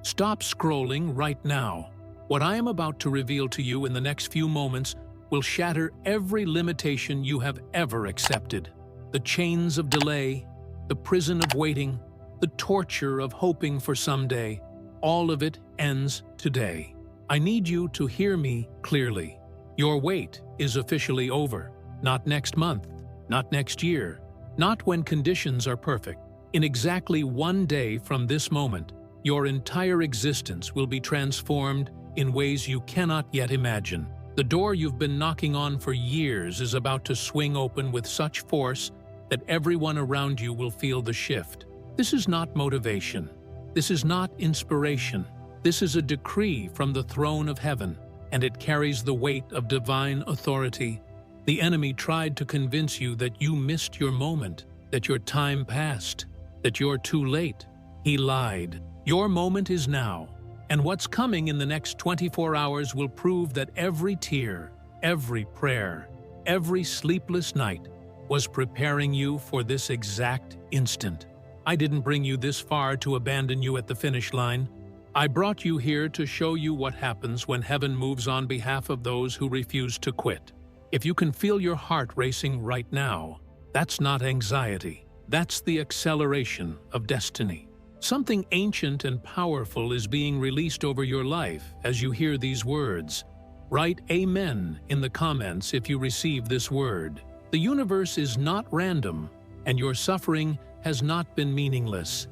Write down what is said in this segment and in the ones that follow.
Stop scrolling right now. What I am about to reveal to you in the next few moments will shatter every limitation you have ever accepted. The chains of delay, the prison of waiting, the torture of hoping for someday, all of it ends today. I need you to hear me clearly. Your wait is officially over. Not next month, not next year, not when conditions are perfect. In exactly 1 day from this moment, your entire existence will be transformed in ways you cannot yet imagine. The door you've been knocking on for years is about to swing open with such force that everyone around you will feel the shift. This is not motivation. This is not inspiration. This is a decree from the throne of heaven, and it carries the weight of divine authority. The enemy tried to convince you that you missed your moment, that your time passed, that you're too late. He lied. Your moment is now, and what's coming in the next 24 hours will prove that every tear, every prayer, every sleepless night was preparing you for this exact instant. I didn't bring you this far to abandon you at the finish line. I brought you here to show you what happens when heaven moves on behalf of those who refuse to quit. If you can feel your heart racing right now, that's not anxiety. That's the acceleration of destiny. Something ancient and powerful is being released over your life as you hear these words. Write Amen in the comments if you receive this word. The universe is not random, and your suffering has not been meaningless.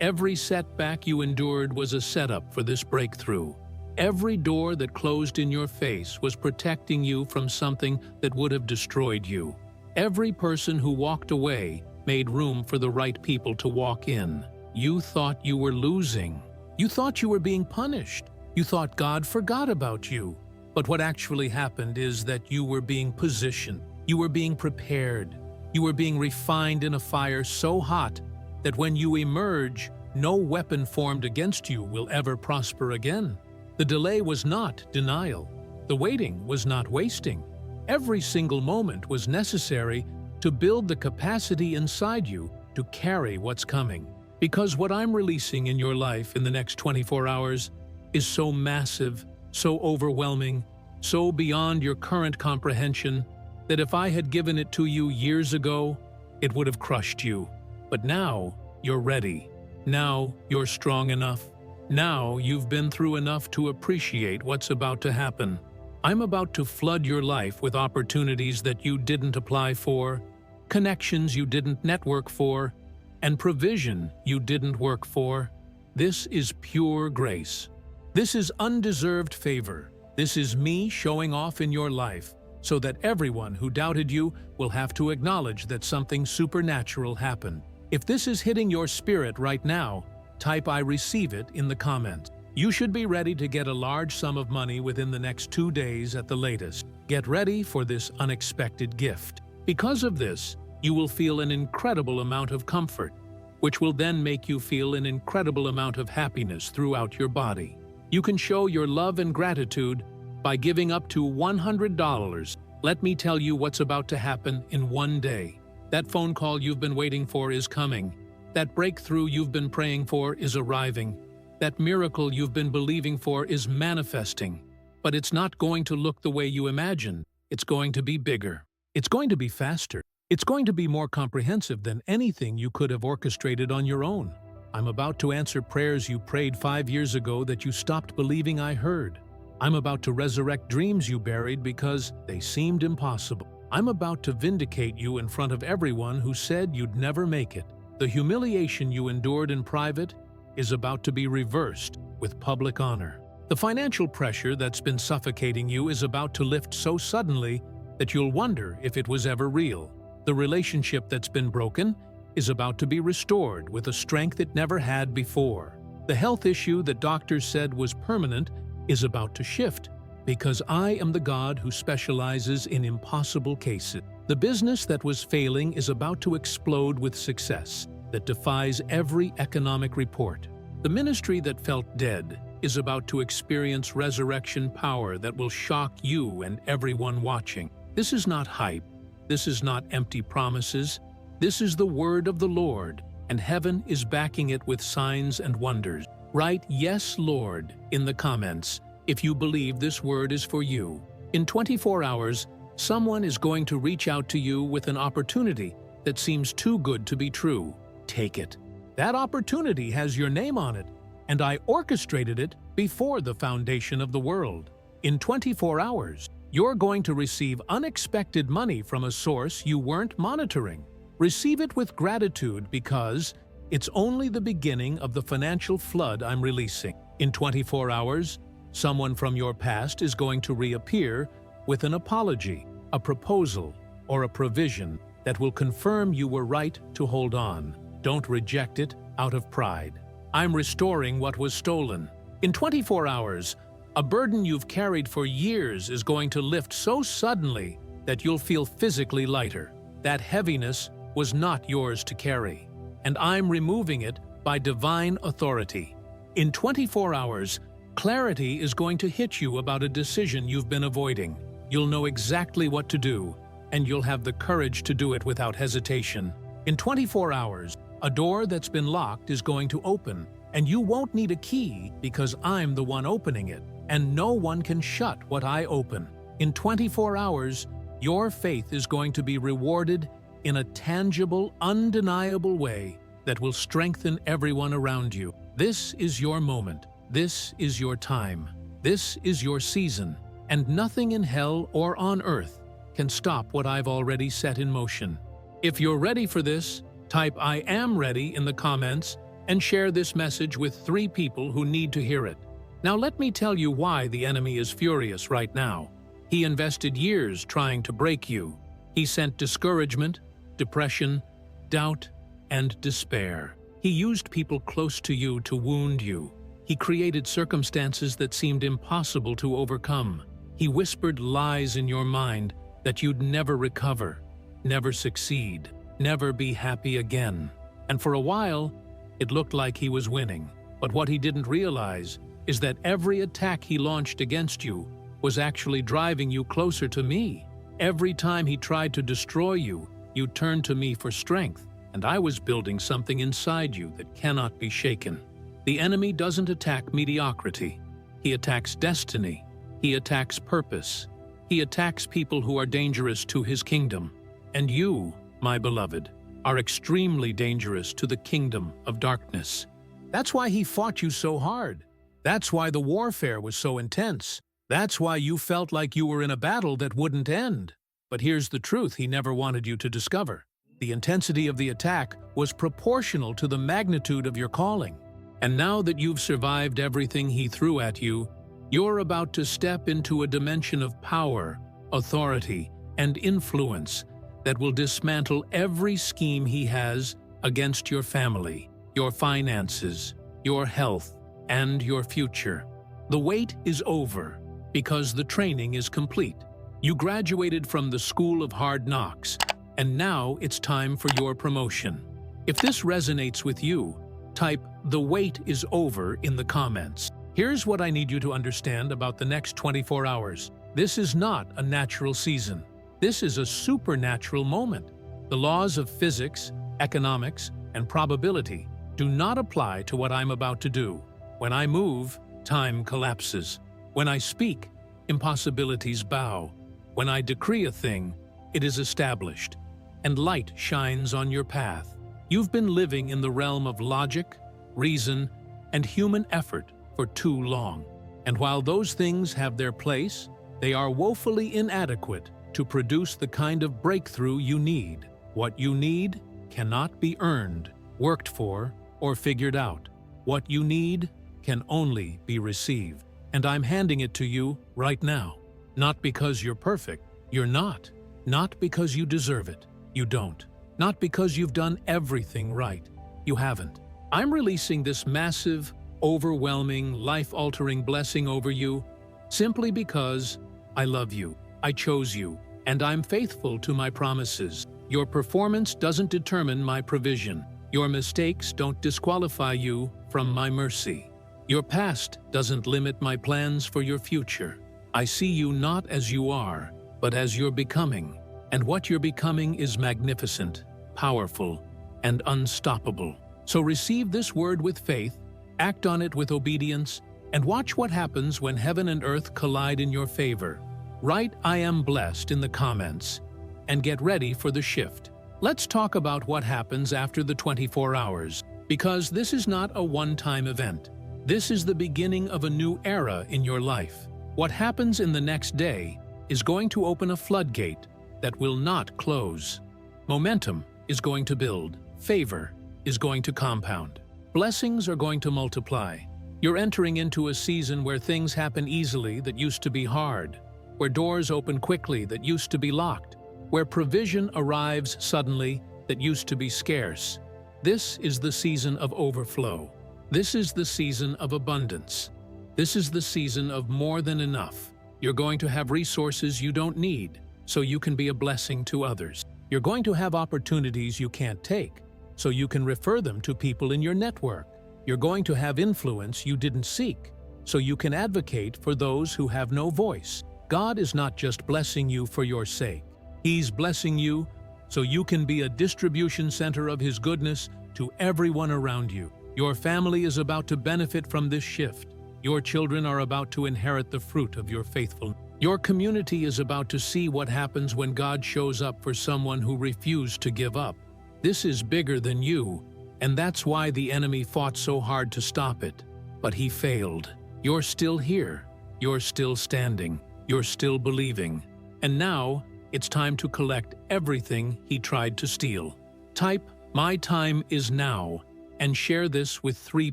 Every setback you endured was a setup for this breakthrough. Every door that closed in your face was protecting you from something that would have destroyed you. Every person who walked away made room for the right people to walk in. You thought you were losing. You thought you were being punished. You thought God forgot about you. But what actually happened is that you were being positioned. You were being prepared. You were being refined in a fire so hot that when you emerge, no weapon formed against you will ever prosper again. The delay was not denial. The waiting was not wasting. Every single moment was necessary to build the capacity inside you to carry what's coming. Because what I'm releasing in your life in the next 24 hours is so massive, so overwhelming, so beyond your current comprehension, that if I had given it to you years ago, it would have crushed you. But now, you're ready. Now, you're strong enough. Now, you've been through enough to appreciate what's about to happen. I'm about to flood your life with opportunities that you didn't apply for, connections you didn't network for, and provision you didn't work for. This is pure grace. This is undeserved favor. This is me showing off in your life, so that everyone who doubted you will have to acknowledge that something supernatural happened. If this is hitting your spirit right now, type I receive it in the comments. You should be ready to get a large sum of money within the next 2 days at the latest. Get ready for this unexpected gift. Because of this, you will feel an incredible amount of comfort, which will then make you feel an incredible amount of happiness throughout your body. You can show your love and gratitude by giving up to $100. Let me tell you what's about to happen in 1 day. That phone call you've been waiting for is coming. That breakthrough you've been praying for is arriving. That miracle you've been believing for is manifesting. But it's not going to look the way you imagined. It's going to be bigger. It's going to be faster. It's going to be more comprehensive than anything you could have orchestrated on your own. I'm about to answer prayers you prayed 5 years ago that you stopped believing I heard. I'm about to resurrect dreams you buried because they seemed impossible. I'm about to vindicate you in front of everyone who said you'd never make it. The humiliation you endured in private is about to be reversed with public honor. The financial pressure that's been suffocating you is about to lift so suddenly that you'll wonder if it was ever real. The relationship that's been broken is about to be restored with a strength it never had before. The health issue that doctors said was permanent is about to shift, because I am the God who specializes in impossible cases. The business that was failing is about to explode with success that defies every economic report. The ministry that felt dead is about to experience resurrection power that will shock you and everyone watching. This is not hype. This is not empty promises. This is the word of the Lord, and heaven is backing it with signs and wonders. Write "Yes, Lord" in the comments if you believe this word is for you. In 24 hours, someone is going to reach out to you with an opportunity that seems too good to be true. Take it. That opportunity has your name on it, and I orchestrated it before the foundation of the world. In 24 hours, you're going to receive unexpected money from a source you weren't monitoring. Receive it with gratitude because it's only the beginning of the financial flood I'm releasing. In 24 hours, someone from your past is going to reappear with an apology, a proposal, or a provision that will confirm you were right to hold on. Don't reject it out of pride. I'm restoring what was stolen. In 24 hours, a burden you've carried for years is going to lift so suddenly that you'll feel physically lighter. That heaviness was not yours to carry, and I'm removing it by divine authority. In 24 hours, clarity is going to hit you about a decision you've been avoiding. You'll know exactly what to do, and you'll have the courage to do it without hesitation. In 24 hours, a door that's been locked is going to open, and you won't need a key because I'm the one opening it, and no one can shut what I open. In 24 hours, your faith is going to be rewarded in a tangible, undeniable way that will strengthen everyone around you. This is your moment. This is your time. This is your season, and nothing in hell or on earth can stop what I've already set in motion. If you're ready for this, type "I am ready" in the comments and share this message with 3 people who need to hear it. Now let me tell you why the enemy is furious right now. He invested years trying to break you. He sent discouragement, depression, doubt, and despair. He used people close to you to wound you. He created circumstances that seemed impossible to overcome. He whispered lies in your mind that you'd never recover, never succeed, never be happy again. And for a while, it looked like he was winning. But what he didn't realize is that every attack he launched against you was actually driving you closer to me. Every time he tried to destroy you, you turned to me for strength, and I was building something inside you that cannot be shaken. The enemy doesn't attack mediocrity. He attacks destiny. He attacks purpose. He attacks people who are dangerous to his kingdom. And you, my beloved, are extremely dangerous to the kingdom of darkness. That's why he fought you so hard. That's why the warfare was so intense. That's why you felt like you were in a battle that wouldn't end. But here's the truth he never wanted you to discover. The intensity of the attack was proportional to the magnitude of your calling. And now that you've survived everything he threw at you, you're about to step into a dimension of power, authority, and influence that will dismantle every scheme he has against your family, your finances, your health, and your future. The wait is over because the training is complete. You graduated from the School of Hard Knocks, and now it's time for your promotion. If this resonates with you, type "The wait is over" in the comments. Here's what I need you to understand about the next 24 hours. This is not a natural season. This is a supernatural moment. The laws of physics, economics, and probability do not apply to what I'm about to do. When I move, time collapses. When I speak, impossibilities bow. When I decree a thing, it is established, and light shines on your path. You've been living in the realm of logic, reason, and human effort for too long. And while those things have their place, they are woefully inadequate to produce the kind of breakthrough you need. What you need cannot be earned, worked for, or figured out. What you need can only be received. And I'm handing it to you right now. Not because you're perfect, you're not. Not because you deserve it, you don't. Not because you've done everything right, you haven't. I'm releasing this massive, overwhelming, life-altering blessing over you simply because I love you, I chose you, and I'm faithful to my promises. Your performance doesn't determine my provision. Your mistakes don't disqualify you from my mercy. Your past doesn't limit my plans for your future. I see you not as you are, but as you're becoming. And what you're becoming is magnificent, powerful, and unstoppable. So receive this word with faith Act on it with obedience, and watch what happens when heaven and earth collide in your favor. Write "I am blessed" in the comments, and get ready for the shift. Let's talk about what happens after the 24 hours, because this is not a one-time event. This is the beginning of a new era in your life. What happens in the next day is going to open a floodgate that will not close. Momentum is going to build. Favor is going to compound. Blessings are going to multiply. You're entering into a season where things happen easily that used to be hard, where doors open quickly that used to be locked, where provision arrives suddenly that used to be scarce. This is the season of overflow. This is the season of abundance. This is the season of more than enough. You're going to have resources you don't need, so you can be a blessing to others. You're going to have opportunities you can't take, so you can refer them to people in your network. You're going to have influence you didn't seek, so you can advocate for those who have no voice. God is not just blessing you for your sake. He's blessing you so you can be a distribution center of His goodness to everyone around you. Your family is about to benefit from this shift. Your children are about to inherit the fruit of your faithfulness. Your community is about to see what happens when God shows up for someone who refused to give up. This is bigger than you, and that's why the enemy fought so hard to stop it. But he failed. You're still here. You're still standing. You're still believing. And now, it's time to collect everything he tried to steal. Type "My time is now" and share this with 3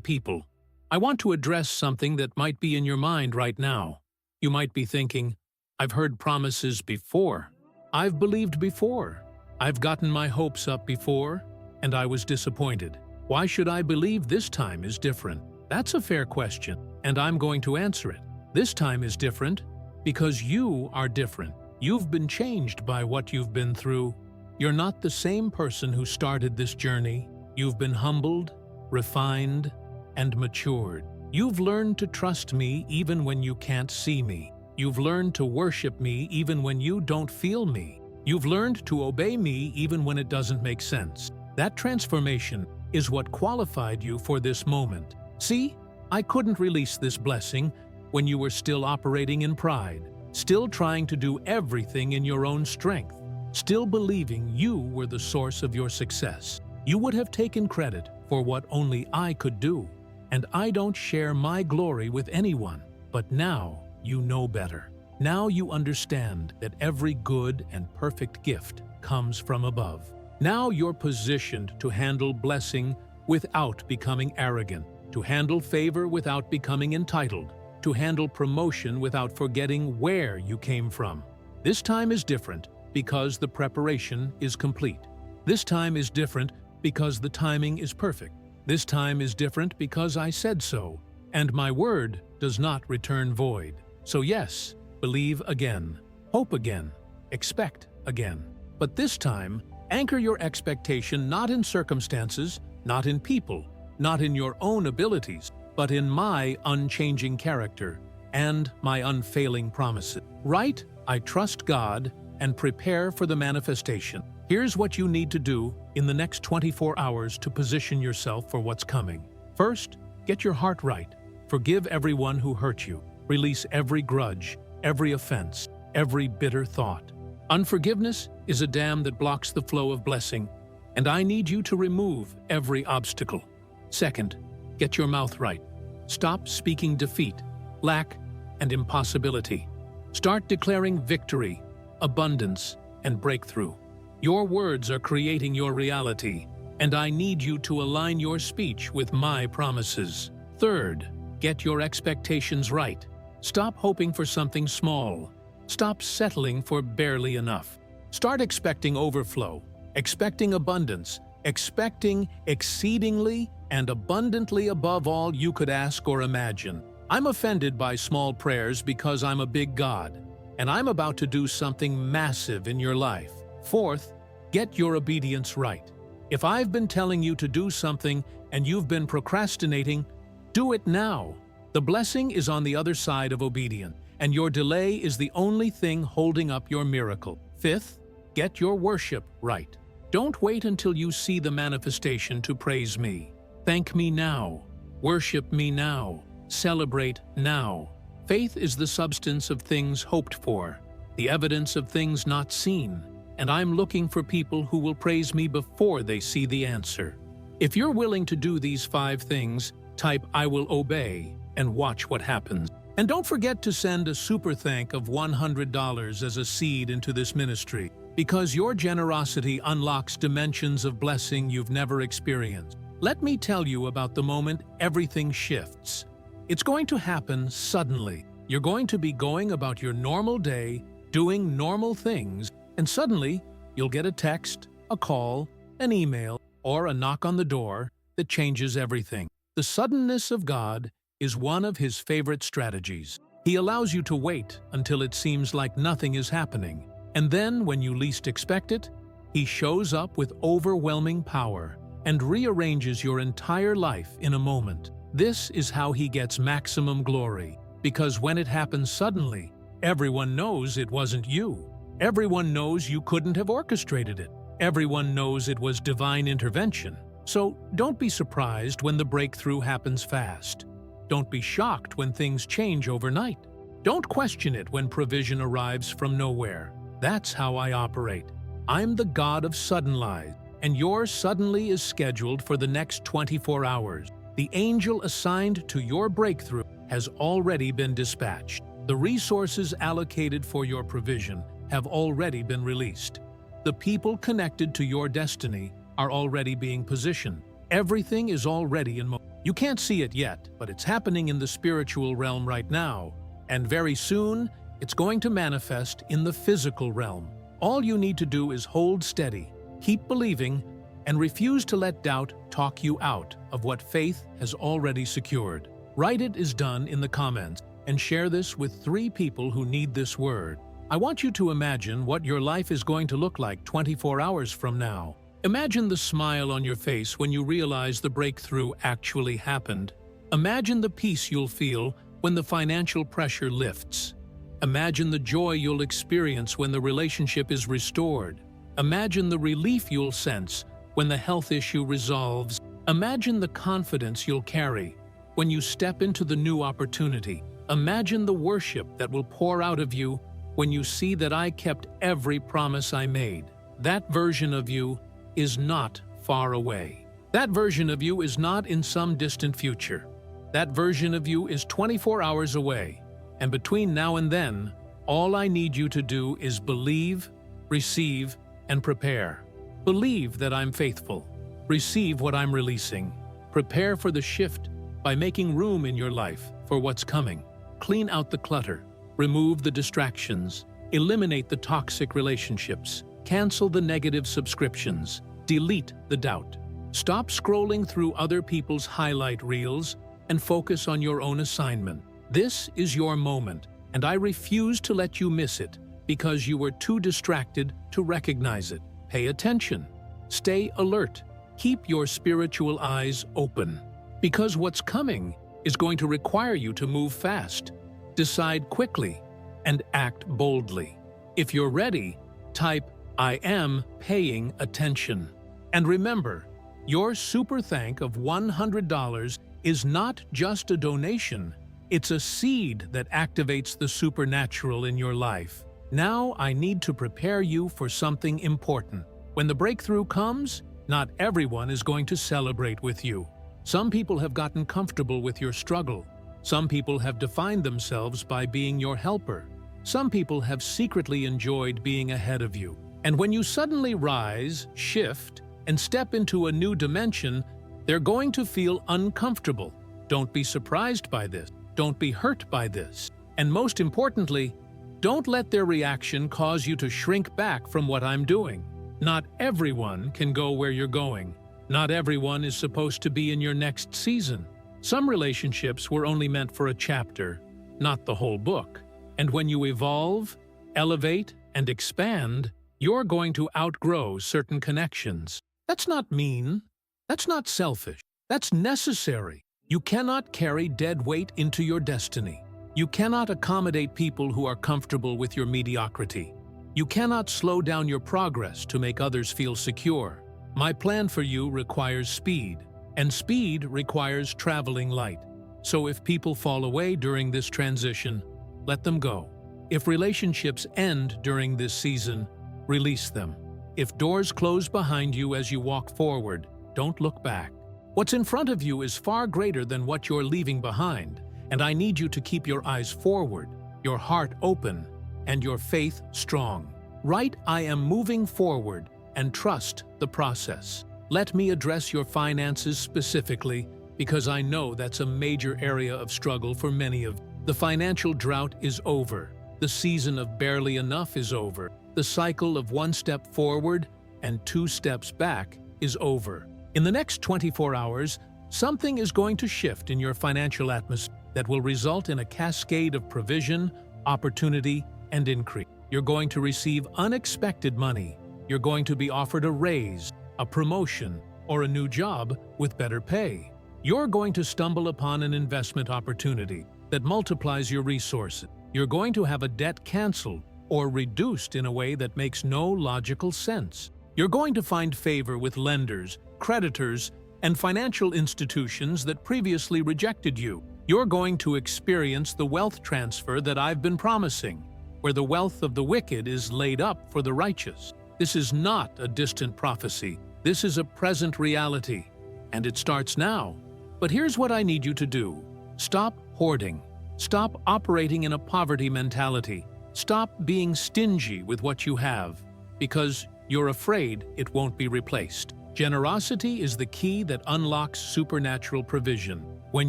people. I want to address something that might be in your mind right now. You might be thinking, "I've heard promises before. I've believed before. I've gotten my hopes up before, and I was disappointed. Why should I believe this time is different?" That's a fair question, and I'm going to answer it. This time is different because you are different. You've been changed by what you've been through. You're not the same person who started this journey. You've been humbled, refined, and matured. You've learned to trust me even when you can't see me. You've learned to worship me even when you don't feel me. You've learned to obey me even when it doesn't make sense. That transformation is what qualified you for this moment. See, I couldn't release this blessing when you were still operating in pride, still trying to do everything in your own strength, still believing you were the source of your success. You would have taken credit for what only I could do, and I don't share my glory with anyone. But now you know better. Now you understand that every good and perfect gift comes from above. Now you're positioned to handle blessing without becoming arrogant, to handle favor without becoming entitled, to handle promotion without forgetting where you came from. This time is different because the preparation is complete. This time is different because the timing is perfect. This time is different because I said so, and my word does not return void. So yes, believe again, hope again, expect again. But this time, anchor your expectation not in circumstances, not in people, not in your own abilities, but in my unchanging character and my unfailing promises. Write, "I trust God," and prepare for the manifestation. Here's what you need to do in the next 24 hours to position yourself for what's coming. First, get your heart right. Forgive everyone who hurt you. Release every grudge, every offense, every bitter thought. Unforgiveness is a dam that blocks the flow of blessing, and I need you to remove every obstacle. Second, get your mouth right. Stop speaking defeat, lack, and impossibility. Start declaring victory, abundance, and breakthrough. Your words are creating your reality, and I need you to align your speech with my promises. Third, get your expectations right. Stop hoping for something small. Stop settling for barely enough. Start expecting overflow, expecting abundance, expecting exceedingly and abundantly above all you could ask or imagine. I'm offended by small prayers because I'm a big God, and I'm about to do something massive in your life. Fourth, get your obedience right. If I've been telling you to do something and you've been procrastinating, do it now. The blessing is on the other side of obedience, and your delay is the only thing holding up your miracle. Fifth, get your worship right. Don't wait until you see the manifestation to praise me. Thank me now. Worship me now. Celebrate now. Faith is the substance of things hoped for, the evidence of things not seen, and I'm looking for people who will praise me before they see the answer. If you're willing to do these 5 things, type "I will obey" and watch what happens. And don't forget to send a super thank of $100 as a seed into this ministry, because your generosity unlocks dimensions of blessing you've never experienced. Let me tell you about the moment everything shifts. It's going to happen suddenly. You're going to be going about your normal day, doing normal things, and suddenly you'll get a text, a call, an email, or a knock on the door that changes everything. The suddenness of God is one of His favorite strategies. He allows you to wait until it seems like nothing is happening, and then, when you least expect it, He shows up with overwhelming power and rearranges your entire life in a moment. This is how He gets maximum glory, because when it happens suddenly, everyone knows it wasn't you. Everyone knows you couldn't have orchestrated it. Everyone knows it was divine intervention. So don't be surprised when the breakthrough happens fast. Don't be shocked when things change overnight. Don't question it when provision arrives from nowhere. That's how I operate. I'm the God of suddenly, and your suddenly is scheduled for the next 24 hours. The angel assigned to your breakthrough has already been dispatched. The resources allocated for your provision have already been released. The people connected to your destiny are already being positioned. Everything is already in motion. You can't see it yet, but it's happening in the spiritual realm right now, and very soon, it's going to manifest in the physical realm. All you need to do is hold steady, keep believing, and refuse to let doubt talk you out of what faith has already secured. Write "It is done" in the comments and share this with 3 people who need this word. I want you to imagine what your life is going to look like 24 hours from now. Imagine the smile on your face when you realize the breakthrough actually happened. Imagine the peace you'll feel when the financial pressure lifts. Imagine the joy you'll experience when the relationship is restored. Imagine the relief you'll sense when the health issue resolves. Imagine the confidence you'll carry when you step into the new opportunity. Imagine the worship that will pour out of you when you see that I kept every promise I made. That version of you is not far away. That version of you is not in some distant future. That version of you is 24 hours away. And between now and then, all I need you to do is believe, receive, and prepare. Believe that I'm faithful. Receive what I'm releasing. Prepare for the shift by making room in your life for what's coming. Clean out the clutter. Remove the distractions. Eliminate the toxic relationships. Cancel the negative subscriptions. Delete the doubt. Stop scrolling through other people's highlight reels and focus on your own assignment. This is your moment, and I refuse to let you miss it because you were too distracted to recognize it. Pay attention. Stay alert. Keep your spiritual eyes open, because what's coming is going to require you to move fast, decide quickly, and act boldly. If you're ready, type "I am paying attention." And remember, your super thank of $100 is not just a donation. It's a seed that activates the supernatural in your life. Now I need to prepare you for something important. When the breakthrough comes, not everyone is going to celebrate with you. Some people have gotten comfortable with your struggle. Some people have defined themselves by being your helper. Some people have secretly enjoyed being ahead of you. And when you suddenly rise, shift, and step into a new dimension, they're going to feel uncomfortable. Don't be surprised by this. Don't be hurt by this. And most importantly, don't let their reaction cause you to shrink back from what I'm doing. Not everyone can go where you're going. Not everyone is supposed to be in your next season. Some relationships were only meant for a chapter, not the whole book. And when you evolve, elevate, and expand, you're going to outgrow certain connections. That's not mean. That's not selfish. That's necessary. You cannot carry dead weight into your destiny. You cannot accommodate people who are comfortable with your mediocrity. You cannot slow down your progress to make others feel secure. My plan for you requires speed. And speed requires traveling light. So if people fall away during this transition, let them go. If relationships end during this season, release them. If doors close behind you as you walk forward, don't look back. What's in front of you is far greater than what you're leaving behind, and I need you to keep your eyes forward, your heart open, and your faith strong. Write, I am moving forward, and trust the process. Let me address your finances specifically, because I know that's a major area of struggle for many of you. The financial drought is over. The season of barely enough is over. The cycle of one step forward and two steps back is over. In the next 24 hours, something is going to shift in your financial atmosphere that will result in a cascade of provision, opportunity, and increase. You're going to receive unexpected money. You're going to be offered a raise, a promotion, or a new job with better pay. You're going to stumble upon an investment opportunity that multiplies your resources. You're going to have a debt canceled or reduced in a way that makes no logical sense. You're going to find favor with lenders, creditors, and financial institutions that previously rejected you. You're going to experience the wealth transfer that I've been promising, where the wealth of the wicked is laid up for the righteous. This is not a distant prophecy. This is a present reality, and it starts now. But here's what I need you to do. Stop hoarding. Stop operating in a poverty mentality. Stop being stingy with what you have, because you're afraid it won't be replaced. Generosity is the key that unlocks supernatural provision. When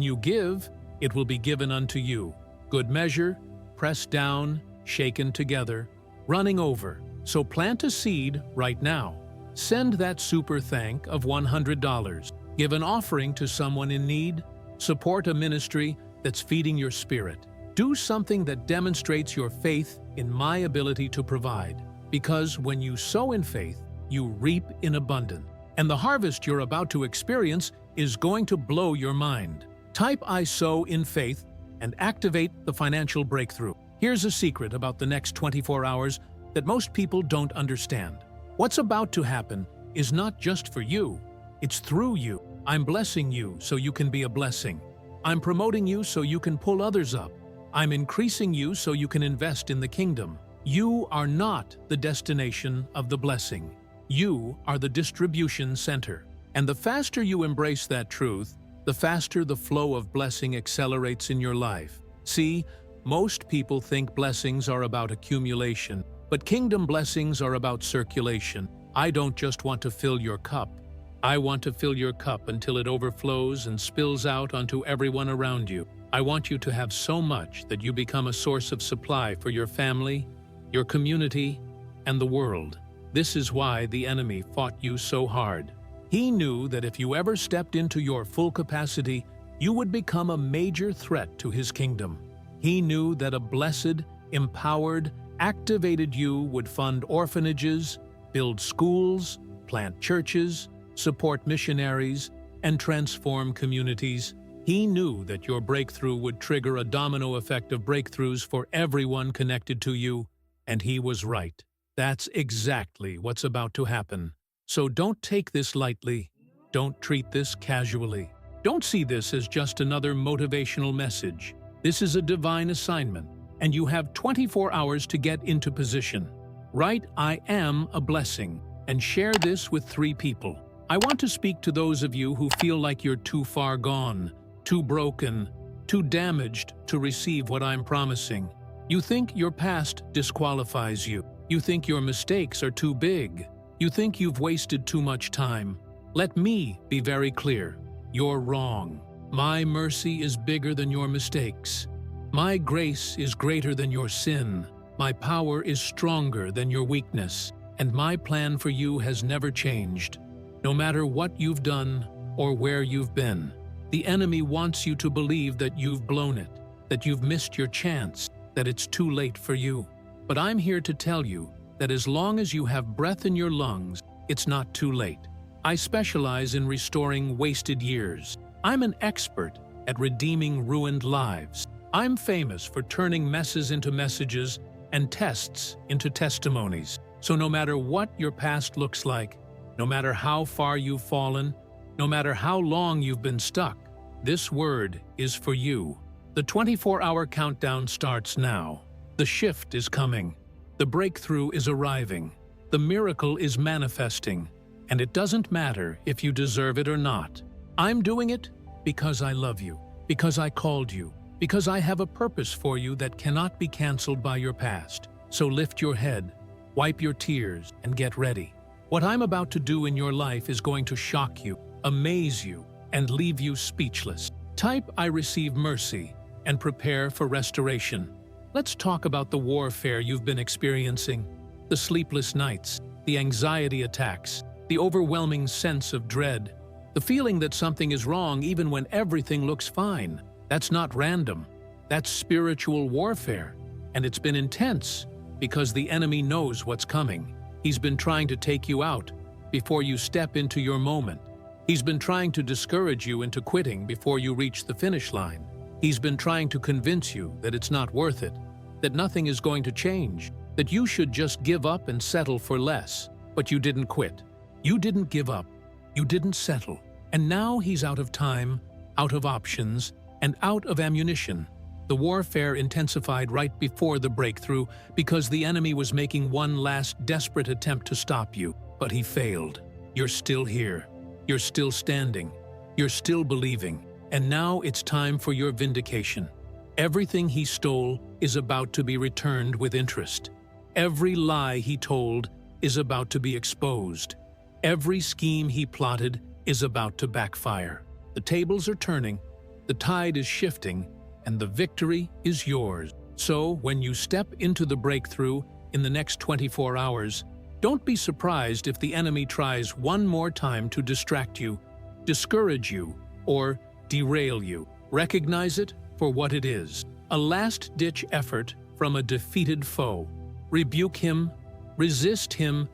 you give, it will be given unto you. Good measure, pressed down, shaken together, running over. So plant a seed right now. Send that super thank of $100. Give an offering to someone in need. Support a ministry that's feeding your spirit. Do something that demonstrates your faith in my ability to provide. Because when you sow in faith, you reap in abundance. And the harvest you're about to experience is going to blow your mind. Type I sow in faith and activate the financial breakthrough. Here's a secret about the next 24 hours that most people don't understand. What's about to happen is not just for you, it's through you. I'm blessing you so you can be a blessing. I'm promoting you so you can pull others up. I'm increasing you so you can invest in the kingdom. You are not the destination of the blessing. You are the distribution center. And the faster you embrace that truth, the faster the flow of blessing accelerates in your life. See, most people think blessings are about accumulation, but kingdom blessings are about circulation. I don't just want to fill your cup. I want to fill your cup until it overflows and spills out onto everyone around you. I want you to have so much that you become a source of supply for your family, your community, and the world. This is why the enemy fought you so hard. He knew that if you ever stepped into your full capacity, you would become a major threat to his kingdom. He knew that a blessed, empowered, activated you would fund orphanages, build schools, plant churches, support missionaries, and transform communities. He knew that your breakthrough would trigger a domino effect of breakthroughs for everyone connected to you, and he was right. That's exactly what's about to happen. So don't take this lightly. Don't treat this casually. Don't see this as just another motivational message. This is a divine assignment, and you have 24 hours to get into position. Write, I am a blessing, and share this with 3 people. I want to speak to those of you who feel like you're too far gone, too broken, too damaged to receive what I'm promising. You think your past disqualifies you. You think your mistakes are too big. You think you've wasted too much time. Let me be very clear. You're wrong. My mercy is bigger than your mistakes. My grace is greater than your sin. My power is stronger than your weakness. And my plan for you has never changed. No matter what you've done or where you've been, the enemy wants you to believe that you've blown it, that you've missed your chance, that it's too late for you. But I'm here to tell you that as long as you have breath in your lungs, it's not too late. I specialize in restoring wasted years. I'm an expert at redeeming ruined lives. I'm famous for turning messes into messages and tests into testimonies. So no matter what your past looks like, no matter how far you've fallen, No matter how long you've been stuck, this word is for you. The 24-hour countdown starts now. The shift is coming. The breakthrough is arriving. The miracle is manifesting. And it doesn't matter if you deserve it or not. I'm doing it because I love you, because I called you, because I have a purpose for you that cannot be canceled by your past. So lift your head, wipe your tears, and get ready. What I'm about to do in your life is going to shock you, amaze you, and leave you speechless. Type "I receive mercy" and prepare for restoration. Let's talk about the warfare you've been experiencing, the sleepless nights, the anxiety attacks, the overwhelming sense of dread, the feeling that something is wrong even when everything looks fine. That's not random. That's spiritual warfare. And it's been intense because the enemy knows what's coming. He's been trying to take you out before you step into your moment. He's been trying to discourage you into quitting before you reach the finish line. He's been trying to convince you that it's not worth it, that nothing is going to change, that you should just give up and settle for less. But you didn't quit. You didn't give up. You didn't settle. And now he's out of time, out of options, and out of ammunition. The warfare intensified right before the breakthrough because the enemy was making one last desperate attempt to stop you, but he failed. You're still here. You're still standing. You're still believing. And now it's time for your vindication. Everything he stole is about to be returned with interest. Every lie he told is about to be exposed. Every scheme he plotted is about to backfire. The tables are turning, the tide is shifting, and the victory is yours. So, when you step into the breakthrough in the next 24 hours, don't be surprised if the enemy tries one more time to distract you, discourage you, or derail you. Recognize it for what it is: a last-ditch effort from a defeated foe. Rebuke him, resist him,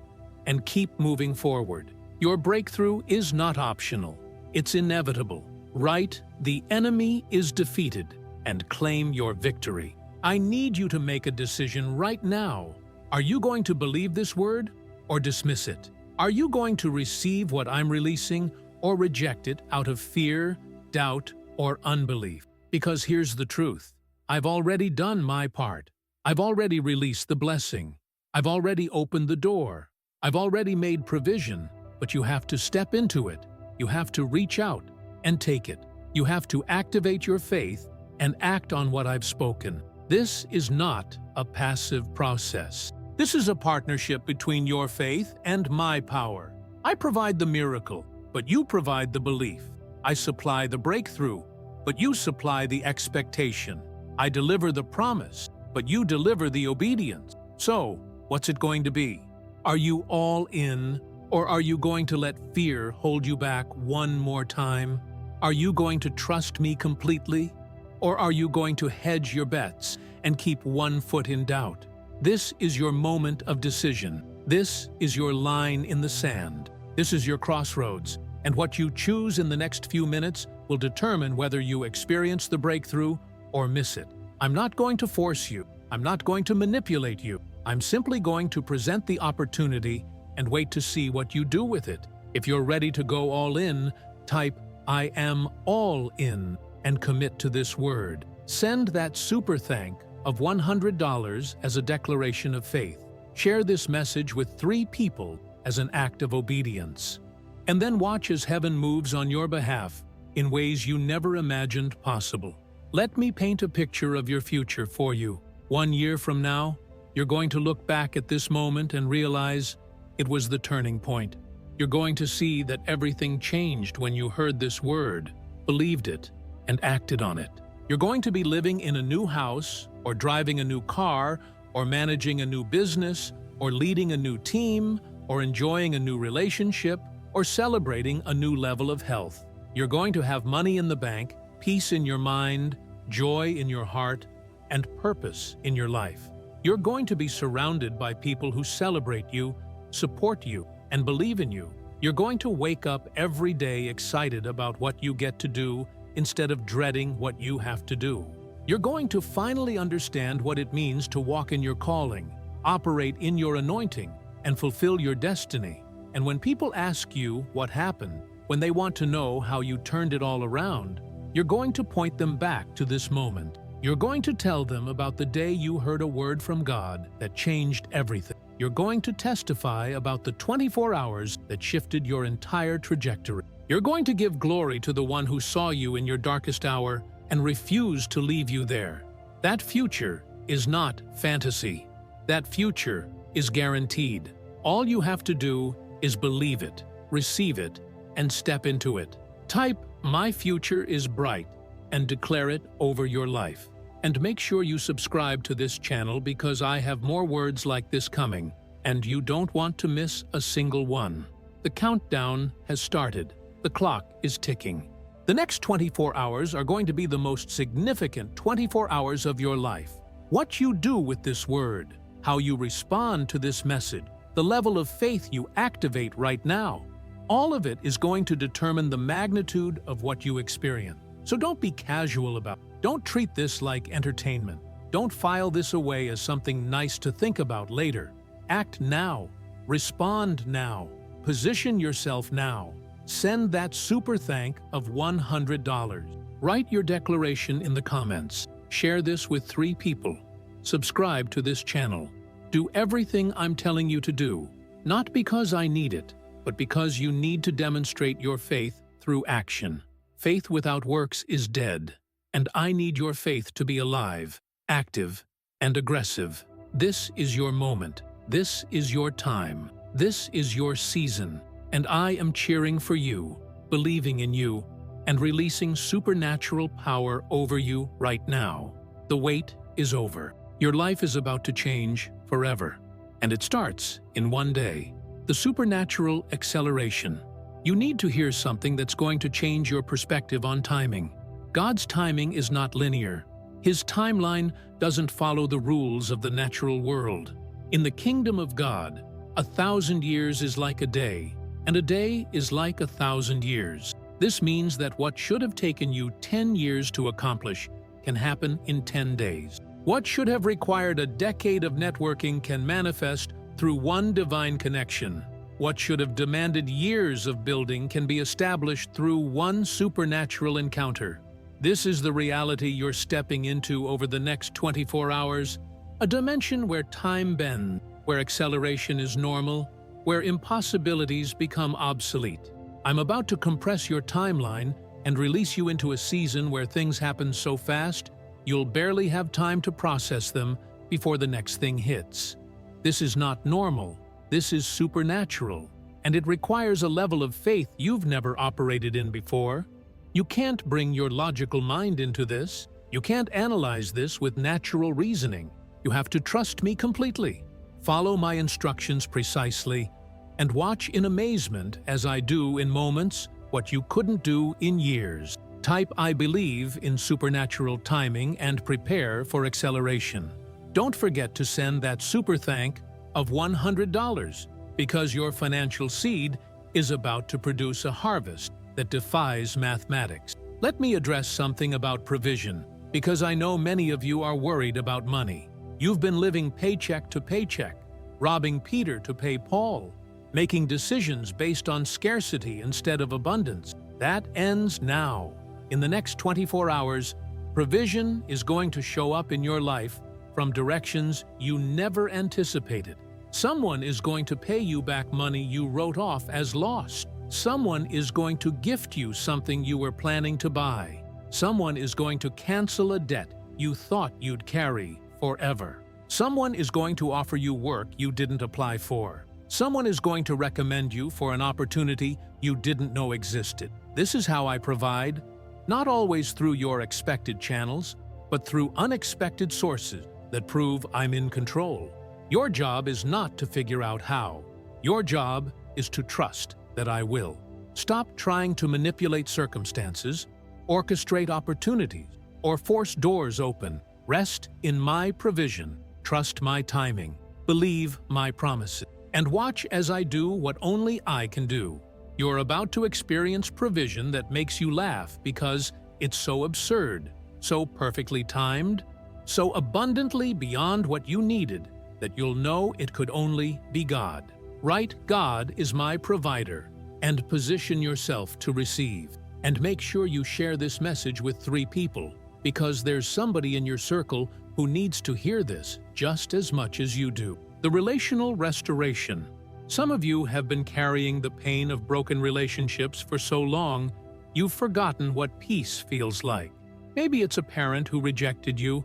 and keep moving forward. Your breakthrough is not optional. It's inevitable. Write, "The enemy is defeated," and claim your victory. I need you to make a decision right now. Are you going to believe this word or dismiss it? Are you going to receive what I'm releasing or reject it out of fear, doubt, or unbelief? Because here's the truth. I've already done my part. I've already released the blessing. I've already opened the door. I've already made provision, but you have to step into it. You have to reach out and take it. You have to activate your faith and act on what I've spoken. This is not a passive process. This is a partnership between your faith and my power. I provide the miracle, but you provide the belief. I supply the breakthrough, but you supply the expectation. I deliver the promise, but you deliver the obedience. So, what's it going to be? Are you all in, or are you going to let fear hold you back one more time? Are you going to trust me completely, or are you going to hedge your bets and keep one foot in doubt? This is your moment of decision. This is your line in the sand. This is your crossroads, and what you choose in the next few minutes will determine whether you experience the breakthrough or miss it. I'm not going to force you. I'm not going to manipulate you. I'm simply going to present the opportunity and wait to see what you do with it. If you're ready to go all in, type "I am all in" and commit to this word. Send that super thank of $100 as a declaration of faith. Share this message with 3 people as an act of obedience. And then watch as heaven moves on your behalf in ways you never imagined possible. Let me paint a picture of your future for you. 1 year from now, you're going to look back at this moment and realize it was the turning point. You're going to see that everything changed when you heard this word, believed it, and acted on it. You're going to be living in a new house, or driving a new car, or managing a new business, or leading a new team, or enjoying a new relationship, or celebrating a new level of health. You're going to have money in the bank, peace in your mind, joy in your heart, and purpose in your life. You're going to be surrounded by people who celebrate you, support you, and believe in you. You're going to wake up every day excited about what you get to do instead of dreading what you have to do. You're going to finally understand what it means to walk in your calling, operate in your anointing, and fulfill your destiny. And when people ask you what happened, when they want to know how you turned it all around, you're going to point them back to this moment. You're going to tell them about the day you heard a word from God that changed everything. You're going to testify about the 24 hours that shifted your entire trajectory. You're going to give glory to the one who saw you in your darkest hour and refused to leave you there. That future is not fantasy. That future is guaranteed. All you have to do is believe it, receive it, and step into it. Type, "My future is bright," and declare it over your life. And make sure you subscribe to this channel because I have more words like this coming, and you don't want to miss a single one. The countdown has started. The clock is ticking. The next 24 hours are going to be the most significant 24 hours of your life. What you do with this word, how you respond to this message, the level of faith you activate right now, all of it is going to determine the magnitude of what you experience. So don't be casual about it. Don't treat this like entertainment. Don't file this away as something nice to think about later. Act now. Respond now. Position yourself now. Send that super thank of $100. Write your declaration in the comments. Share this with 3 people. Subscribe to this channel. Do everything I'm telling you to do, not because I need it, but because you need to demonstrate your faith through action. Faith without works is dead, and I need your faith to be alive, active, and aggressive. This is your moment. This is your time. This is your season, and I am cheering for you, believing in you, and releasing supernatural power over you right now. The wait is over. Your life is about to change forever, and it starts in one day. The supernatural acceleration. You need to hear something that's going to change your perspective on timing. God's timing is not linear. His timeline doesn't follow the rules of the natural world. In the kingdom of God, 1,000 years is like a day, and a day is like 1,000 years. This means that what should have taken you 10 years to accomplish can happen in 10 days. What should have required a decade of networking can manifest through one divine connection. What should have demanded years of building can be established through one supernatural encounter. This is the reality you're stepping into over the next 24 hours, a dimension where time bends, where acceleration is normal, where impossibilities become obsolete. I'm about to compress your timeline and release you into a season where things happen so fast, you'll barely have time to process them before the next thing hits. This is not normal. This is supernatural, and it requires a level of faith you've never operated in before. You can't bring your logical mind into this. You can't analyze this with natural reasoning. You have to trust me completely. Follow my instructions precisely, and watch in amazement as I do in moments what you couldn't do in years. Type "I believe" in supernatural timing and prepare for acceleration. Don't forget to send that super thank of $100 because your financial seed is about to produce a harvest that defies mathematics. Let me address something about provision, because I know many of you are worried about money. You've been living paycheck to paycheck, robbing Peter to pay Paul, making decisions based on scarcity instead of abundance. That ends now. In the next 24 hours, provision is going to show up in your life from directions you never anticipated. Someone is going to pay you back money you wrote off as lost. Someone is going to gift you something you were planning to buy. Someone is going to cancel a debt you thought you'd carry forever. Someone is going to offer you work you didn't apply for. Someone is going to recommend you for an opportunity you didn't know existed. This is how I provide, not always through your expected channels, but through unexpected sources that prove I'm in control. Your job is not to figure out how. Your job is to trust that I will. Stop trying to manipulate circumstances, orchestrate opportunities, or force doors open. Rest in my provision. Trust my timing. Believe my promises. And watch as I do what only I can do. You're about to experience provision that makes you laugh because it's so absurd, so perfectly timed, so abundantly beyond what you needed that you'll know it could only be God. Right? God is my provider, and position yourself to receive. And make sure you share this message with 3 people, because there's somebody in your circle who needs to hear this just as much as you do. The relational restoration. Some of you have been carrying the pain of broken relationships for so long, you've forgotten what peace feels like. Maybe it's a parent who rejected you,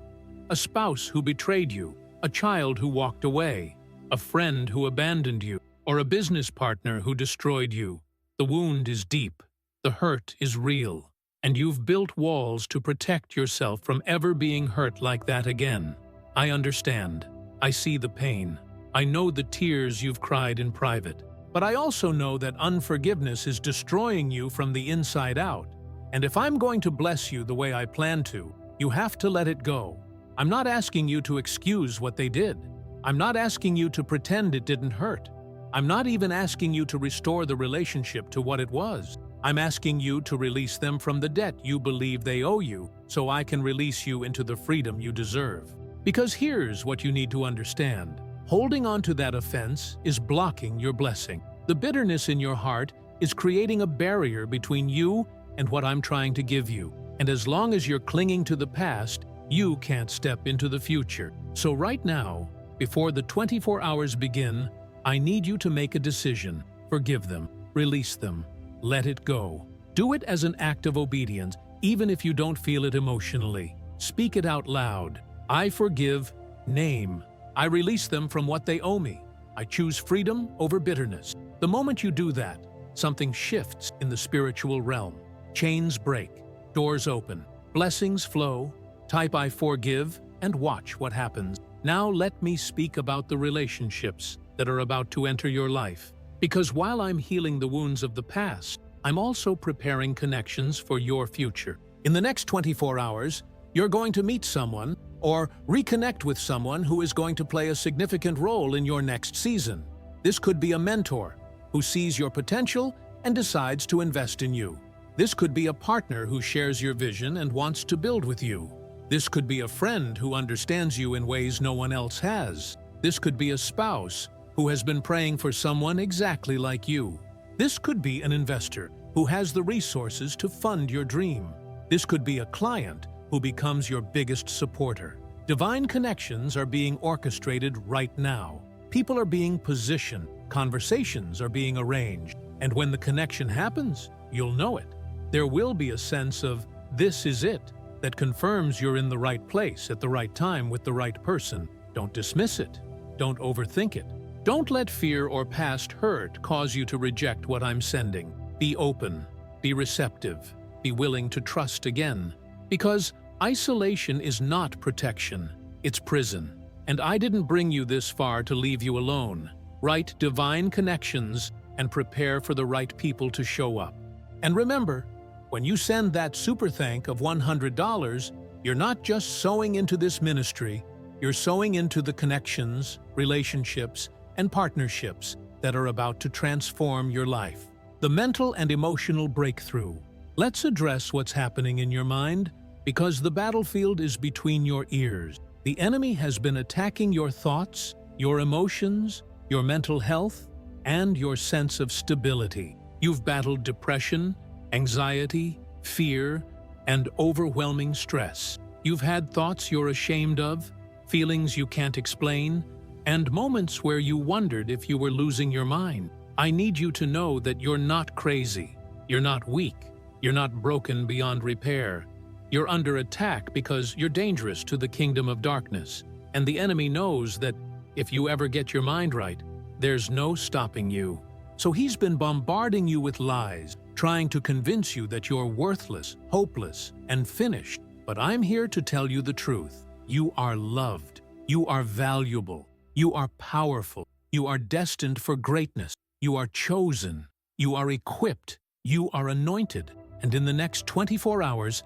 a spouse who betrayed you, a child who walked away, a friend who abandoned you, or a business partner who destroyed you. The wound is deep, the hurt is real, and you've built walls to protect yourself from ever being hurt like that again. I understand. I see the pain. I know the tears you've cried in private. But I also know that unforgiveness is destroying you from the inside out. And if I'm going to bless you the way I plan to, you have to let it go. I'm not asking you to excuse what they did. I'm not asking you to pretend it didn't hurt. I'm not even asking you to restore the relationship to what it was. I'm asking you to release them from the debt you believe they owe you, so I can release you into the freedom you deserve. Because here's what you need to understand. Holding on to that offense is blocking your blessing. The bitterness in your heart is creating a barrier between you and what I'm trying to give you. And as long as you're clinging to the past, you can't step into the future. So right now, before the 24 hours begin, I need you to make a decision. Forgive them. Release them. Let it go. Do it as an act of obedience, even if you don't feel it emotionally. Speak it out loud. I forgive. Name. I release them from what they owe me. I choose freedom over bitterness. The moment you do that, something shifts in the spiritual realm. Chains break. Doors open. Blessings flow. Type I forgive and watch what happens. Now let me speak about the relationships that are about to enter your life. Because while I'm healing the wounds of the past, I'm also preparing connections for your future. In the next 24 hours, you're going to meet someone or reconnect with someone who is going to play a significant role in your next season. This could be a mentor who sees your potential and decides to invest in you. This could be a partner who shares your vision and wants to build with you. This could be a friend who understands you in ways no one else has. This could be a spouse who has been praying for someone exactly like you. This could be an investor who has the resources to fund your dream. This could be a client who becomes your biggest supporter. Divine connections are being orchestrated right now. People are being positioned, conversations are being arranged, and when the connection happens, you'll know it. There will be a sense of, this is it, that confirms you're in the right place at the right time with the right person. Don't dismiss it. Don't overthink it. Don't let fear or past hurt cause you to reject what I'm sending. Be open, be receptive, be willing to trust again. Because isolation is not protection, it's prison. And I didn't bring you this far to leave you alone. Write divine connections and prepare for the right people to show up. And remember, when you send that super thank of $100, you're not just sowing into this ministry, you're sowing into the connections, relationships, and partnerships that are about to transform your life. The mental and emotional breakthrough. Let's address what's happening in your mind, because the battlefield is between your ears. The enemy has been attacking your thoughts, your emotions, your mental health, and your sense of stability. You've battled depression, anxiety, fear, and overwhelming stress. You've had thoughts you're ashamed of, feelings you can't explain, and moments where you wondered if you were losing your mind. I need you to know that you're not crazy, you're not weak, you're not broken beyond repair. You're under attack because you're dangerous to the kingdom of darkness, and the enemy knows that if you ever get your mind right, there's no stopping you. So he's been bombarding you with lies, trying to convince you that you're worthless, hopeless, and finished. But I'm here to tell you the truth. You are loved. You are valuable. You are powerful. You are destined for greatness. You are chosen. You are equipped. You are anointed. And in the next 24 hours,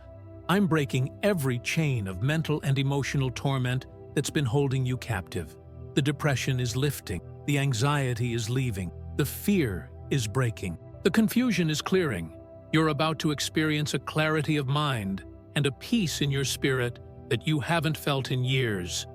I'm breaking every chain of mental and emotional torment that's been holding you captive. The depression is lifting. The anxiety is leaving. The fear is breaking. The confusion is clearing. You're about to experience a clarity of mind and a peace in your spirit that you haven't felt in years.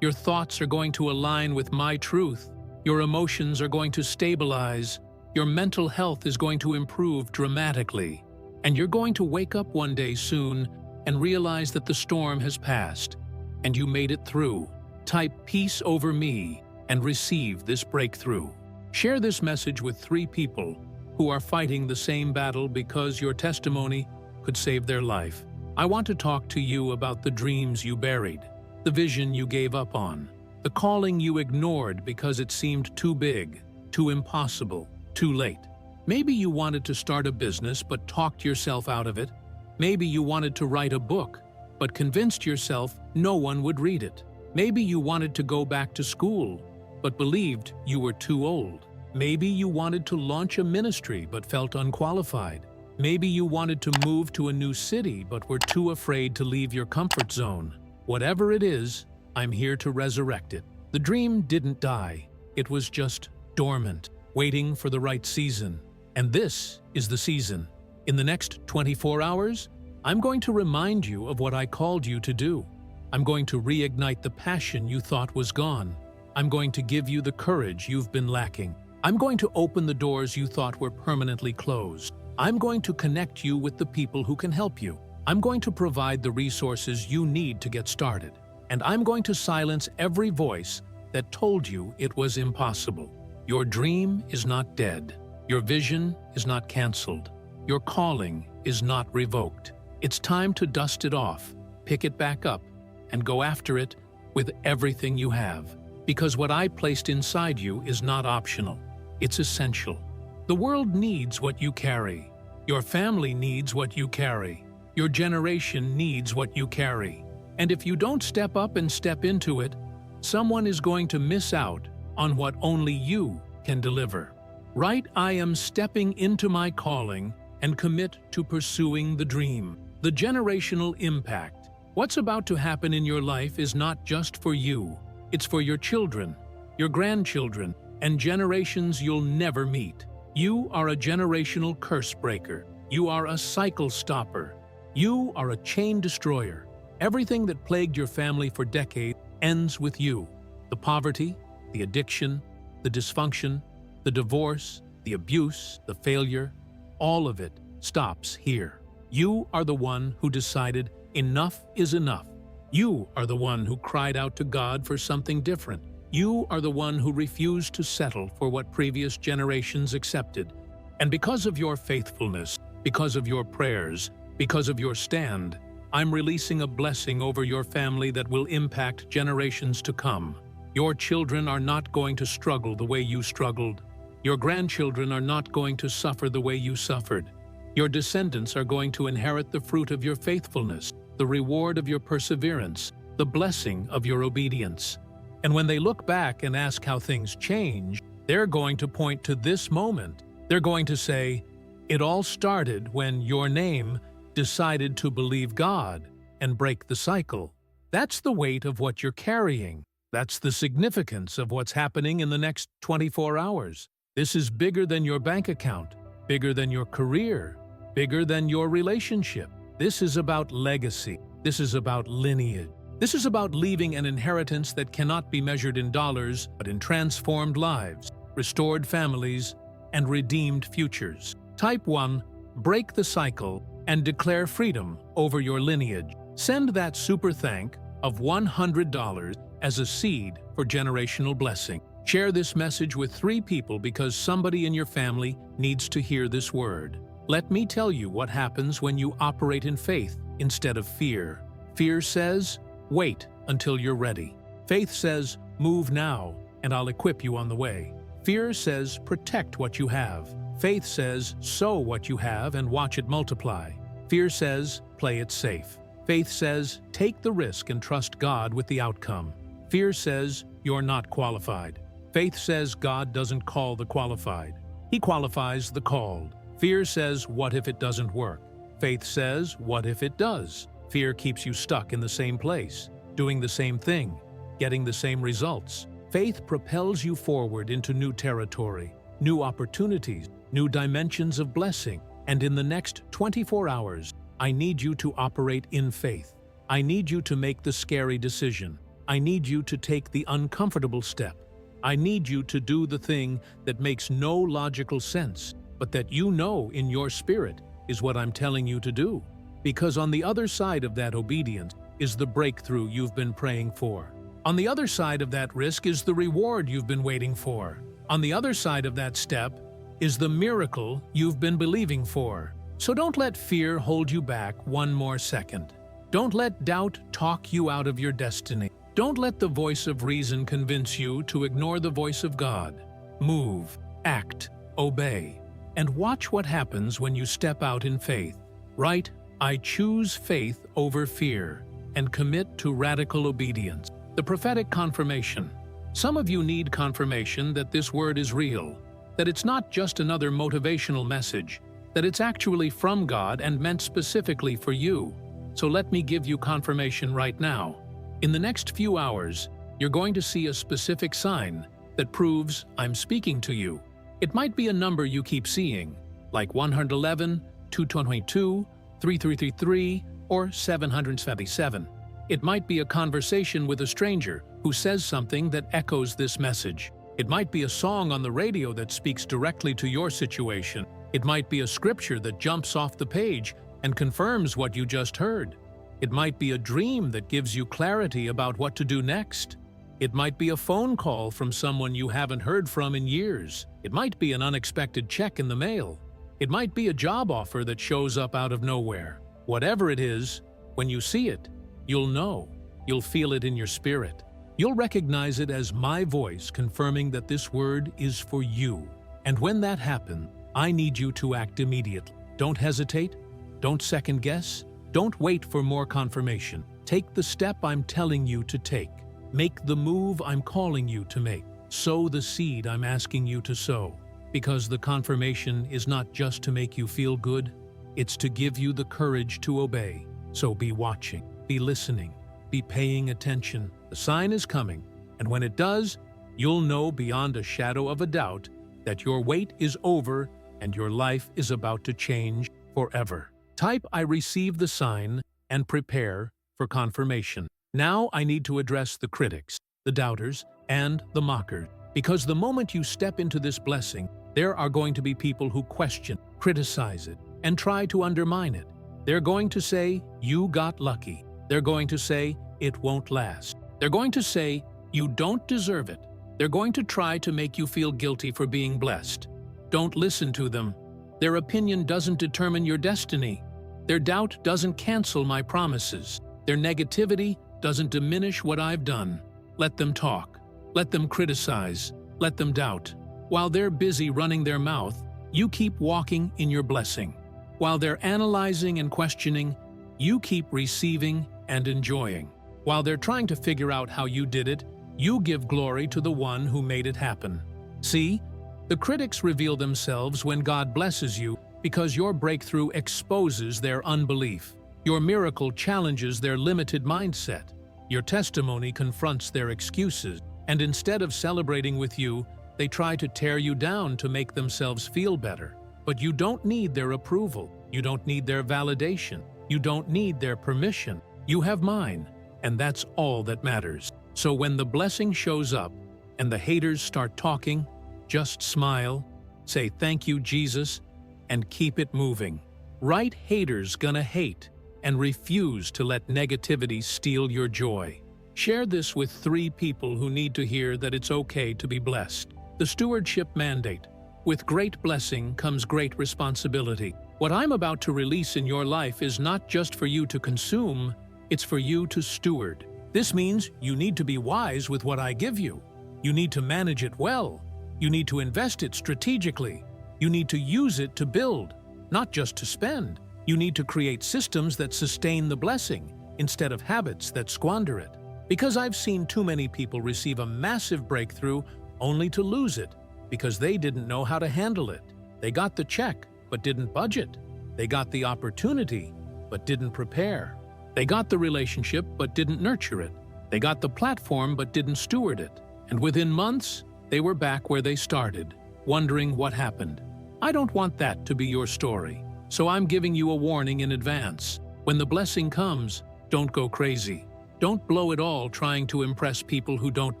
Your thoughts are going to align with my truth. Your emotions are going to stabilize, Your mental health is going to improve dramatically, and you're going to wake up one day soon and realize that the storm has passed, and you made it through. Type "peace over me" and receive this breakthrough. Share this message with 3 people who are fighting the same battle because your testimony could save their life. I want to talk to you about the dreams you buried, the vision you gave up on, the calling you ignored because it seemed too big, too impossible, too late. Maybe you wanted to start a business but talked yourself out of it. Maybe you wanted to write a book but convinced yourself no one would read it. Maybe you wanted to go back to school but believed you were too old. Maybe you wanted to launch a ministry but felt unqualified. Maybe you wanted to move to a new city but were too afraid to leave your comfort zone. Whatever it is, I'm here to resurrect it. The dream didn't die. It was just dormant, waiting for the right season. And this is the season. In the next 24 hours, I'm going to remind you of what I called you to do. I'm going to reignite the passion you thought was gone. I'm going to give you the courage you've been lacking. I'm going to open the doors you thought were permanently closed. I'm going to connect you with the people who can help you. I'm going to provide the resources you need to get started. And I'm going to silence every voice that told you it was impossible. Your dream is not dead. Your vision is not canceled. Your calling is not revoked. It's time to dust it off, pick it back up, and go after it with everything you have. Because what I placed inside you is not optional. It's essential. The world needs what you carry. Your family needs what you carry. Your generation needs what you carry. And if you don't step up and step into it, someone is going to miss out on what only you can deliver. Right, I am stepping into my calling and commit to pursuing the dream. The generational impact. What's about to happen in your life is not just for you. It's for your children, your grandchildren, and generations you'll never meet. You are a generational curse breaker. You are a cycle stopper. You are a chain destroyer. Everything that plagued your family for decades ends with you. The poverty, the addiction, the dysfunction, the divorce, the abuse, the failure, all of it stops here. You are the one who decided enough is enough. You are the one who cried out to God for something different. You are the one who refused to settle for what previous generations accepted. And because of your faithfulness, because of your prayers, because of your stand, I'm releasing a blessing over your family that will impact generations to come. Your children are not going to struggle the way you struggled. Your grandchildren are not going to suffer the way you suffered. Your descendants are going to inherit the fruit of your faithfulness, the reward of your perseverance, the blessing of your obedience. And when they look back and ask how things changed, they're going to point to this moment. They're going to say, "It all started when your name decided to believe God and break the cycle." That's the weight of what you're carrying. That's the significance of what's happening in the next 24 hours. This is bigger than your bank account, bigger than your career, bigger than your relationship. This is about legacy. This is about lineage. This is about leaving an inheritance that cannot be measured in dollars, but in transformed lives, restored families, and redeemed futures. Type 1, break the cycle, and declare freedom over your lineage. Send that super thank of $100 as a seed for generational blessing. Share this message with 3 people because somebody in your family needs to hear this word. Let me tell you what happens when you operate in faith instead of fear. Fear says, wait until you're ready. Faith says, move now, and I'll equip you on the way. Fear says, protect what you have. Faith says, sow what you have and watch it multiply. Fear says, play it safe. Faith says, take the risk and trust God with the outcome. Fear says, you're not qualified. Faith says God doesn't call the qualified. He qualifies the called. Fear says, what if it doesn't work? Faith says, what if it does? Fear keeps you stuck in the same place, doing the same thing, getting the same results. Faith propels you forward into new territory, new opportunities, new dimensions of blessing. And in the next 24 hours, I need you to operate in faith. I need you to make the scary decision. I need you to take the uncomfortable step. I need you to do the thing that makes no logical sense, but that you know in your spirit is what I'm telling you to do. Because on the other side of that obedience is the breakthrough you've been praying for. On the other side of that risk is the reward you've been waiting for. On the other side of that step is the miracle you've been believing for. So don't let fear hold you back one more second. Don't let doubt talk you out of your destiny. Don't let the voice of reason convince you to ignore the voice of God. Move, act, obey, and watch what happens when you step out in faith. Write, I choose faith over fear, and commit to radical obedience. The prophetic confirmation. Some of you need confirmation that this word is real, that it's not just another motivational message, that it's actually from God and meant specifically for you. So let me give you confirmation right now. In the next few hours, you're going to see a specific sign that proves I'm speaking to you. It might be a number you keep seeing, like 111, 222, 3333, or 777. It might be a conversation with a stranger who says something that echoes this message. It might be a song on the radio that speaks directly to your situation. It might be a scripture that jumps off the page and confirms what you just heard. It might be a dream that gives you clarity about what to do next. It might be a phone call from someone you haven't heard from in years. It might be an unexpected check in the mail. It might be a job offer that shows up out of nowhere. Whatever it is, when you see it, you'll know. You'll feel it in your spirit. You'll recognize it as my voice confirming that this word is for you. And when that happens, I need you to act immediately. Don't hesitate. Don't second guess. Don't wait for more confirmation. Take the step I'm telling you to take. Make the move I'm calling you to make. Sow the seed I'm asking you to sow. Because the confirmation is not just to make you feel good, it's to give you the courage to obey. So be watching, be listening, be paying attention. The sign is coming, and when it does, you'll know beyond a shadow of a doubt that your wait is over and your life is about to change forever. Type I receive the sign and prepare for confirmation. Now I need to address the critics, the doubters, and the mockers. Because the moment you step into this blessing, there are going to be people who question, criticize it, and try to undermine it. They're going to say, you got lucky. They're going to say, it won't last. They're going to say, you don't deserve it. They're going to try to make you feel guilty for being blessed. Don't listen to them. Their opinion doesn't determine your destiny. Their doubt doesn't cancel my promises. Their negativity doesn't diminish what I've done. Let them talk. Let them criticize. Let them doubt. While they're busy running their mouth, you keep walking in your blessing. While they're analyzing and questioning, you keep receiving and enjoying. While they're trying to figure out how you did it, you give glory to the one who made it happen. See, the critics reveal themselves when God blesses you because your breakthrough exposes their unbelief. Your miracle challenges their limited mindset. Your testimony confronts their excuses. And instead of celebrating with you, they try to tear you down to make themselves feel better. But you don't need their approval. You don't need their validation. You don't need their permission. You have mine, and that's all that matters. So when the blessing shows up and the haters start talking, just smile, say thank you, Jesus, and keep it moving. Right haters gonna hate, and refuse to let negativity steal your joy. Share this with 3 people who need to hear that it's okay to be blessed. The stewardship mandate. With great blessing comes great responsibility. What I'm about to release in your life is not just for you to consume, it's for you to steward. This means you need to be wise with what I give you. You need to manage it well. You need to invest it strategically. You need to use it to build, not just to spend. You need to create systems that sustain the blessing instead of habits that squander it. Because I've seen too many people receive a massive breakthrough only to lose it because they didn't know how to handle it. They got the check, but didn't budget. They got the opportunity, but didn't prepare. They got the relationship, but didn't nurture it. They got the platform, but didn't steward it. And within months, they were back where they started, wondering what happened. I don't want that to be your story. So I'm giving you a warning in advance. When the blessing comes, don't go crazy. Don't blow it all trying to impress people who don't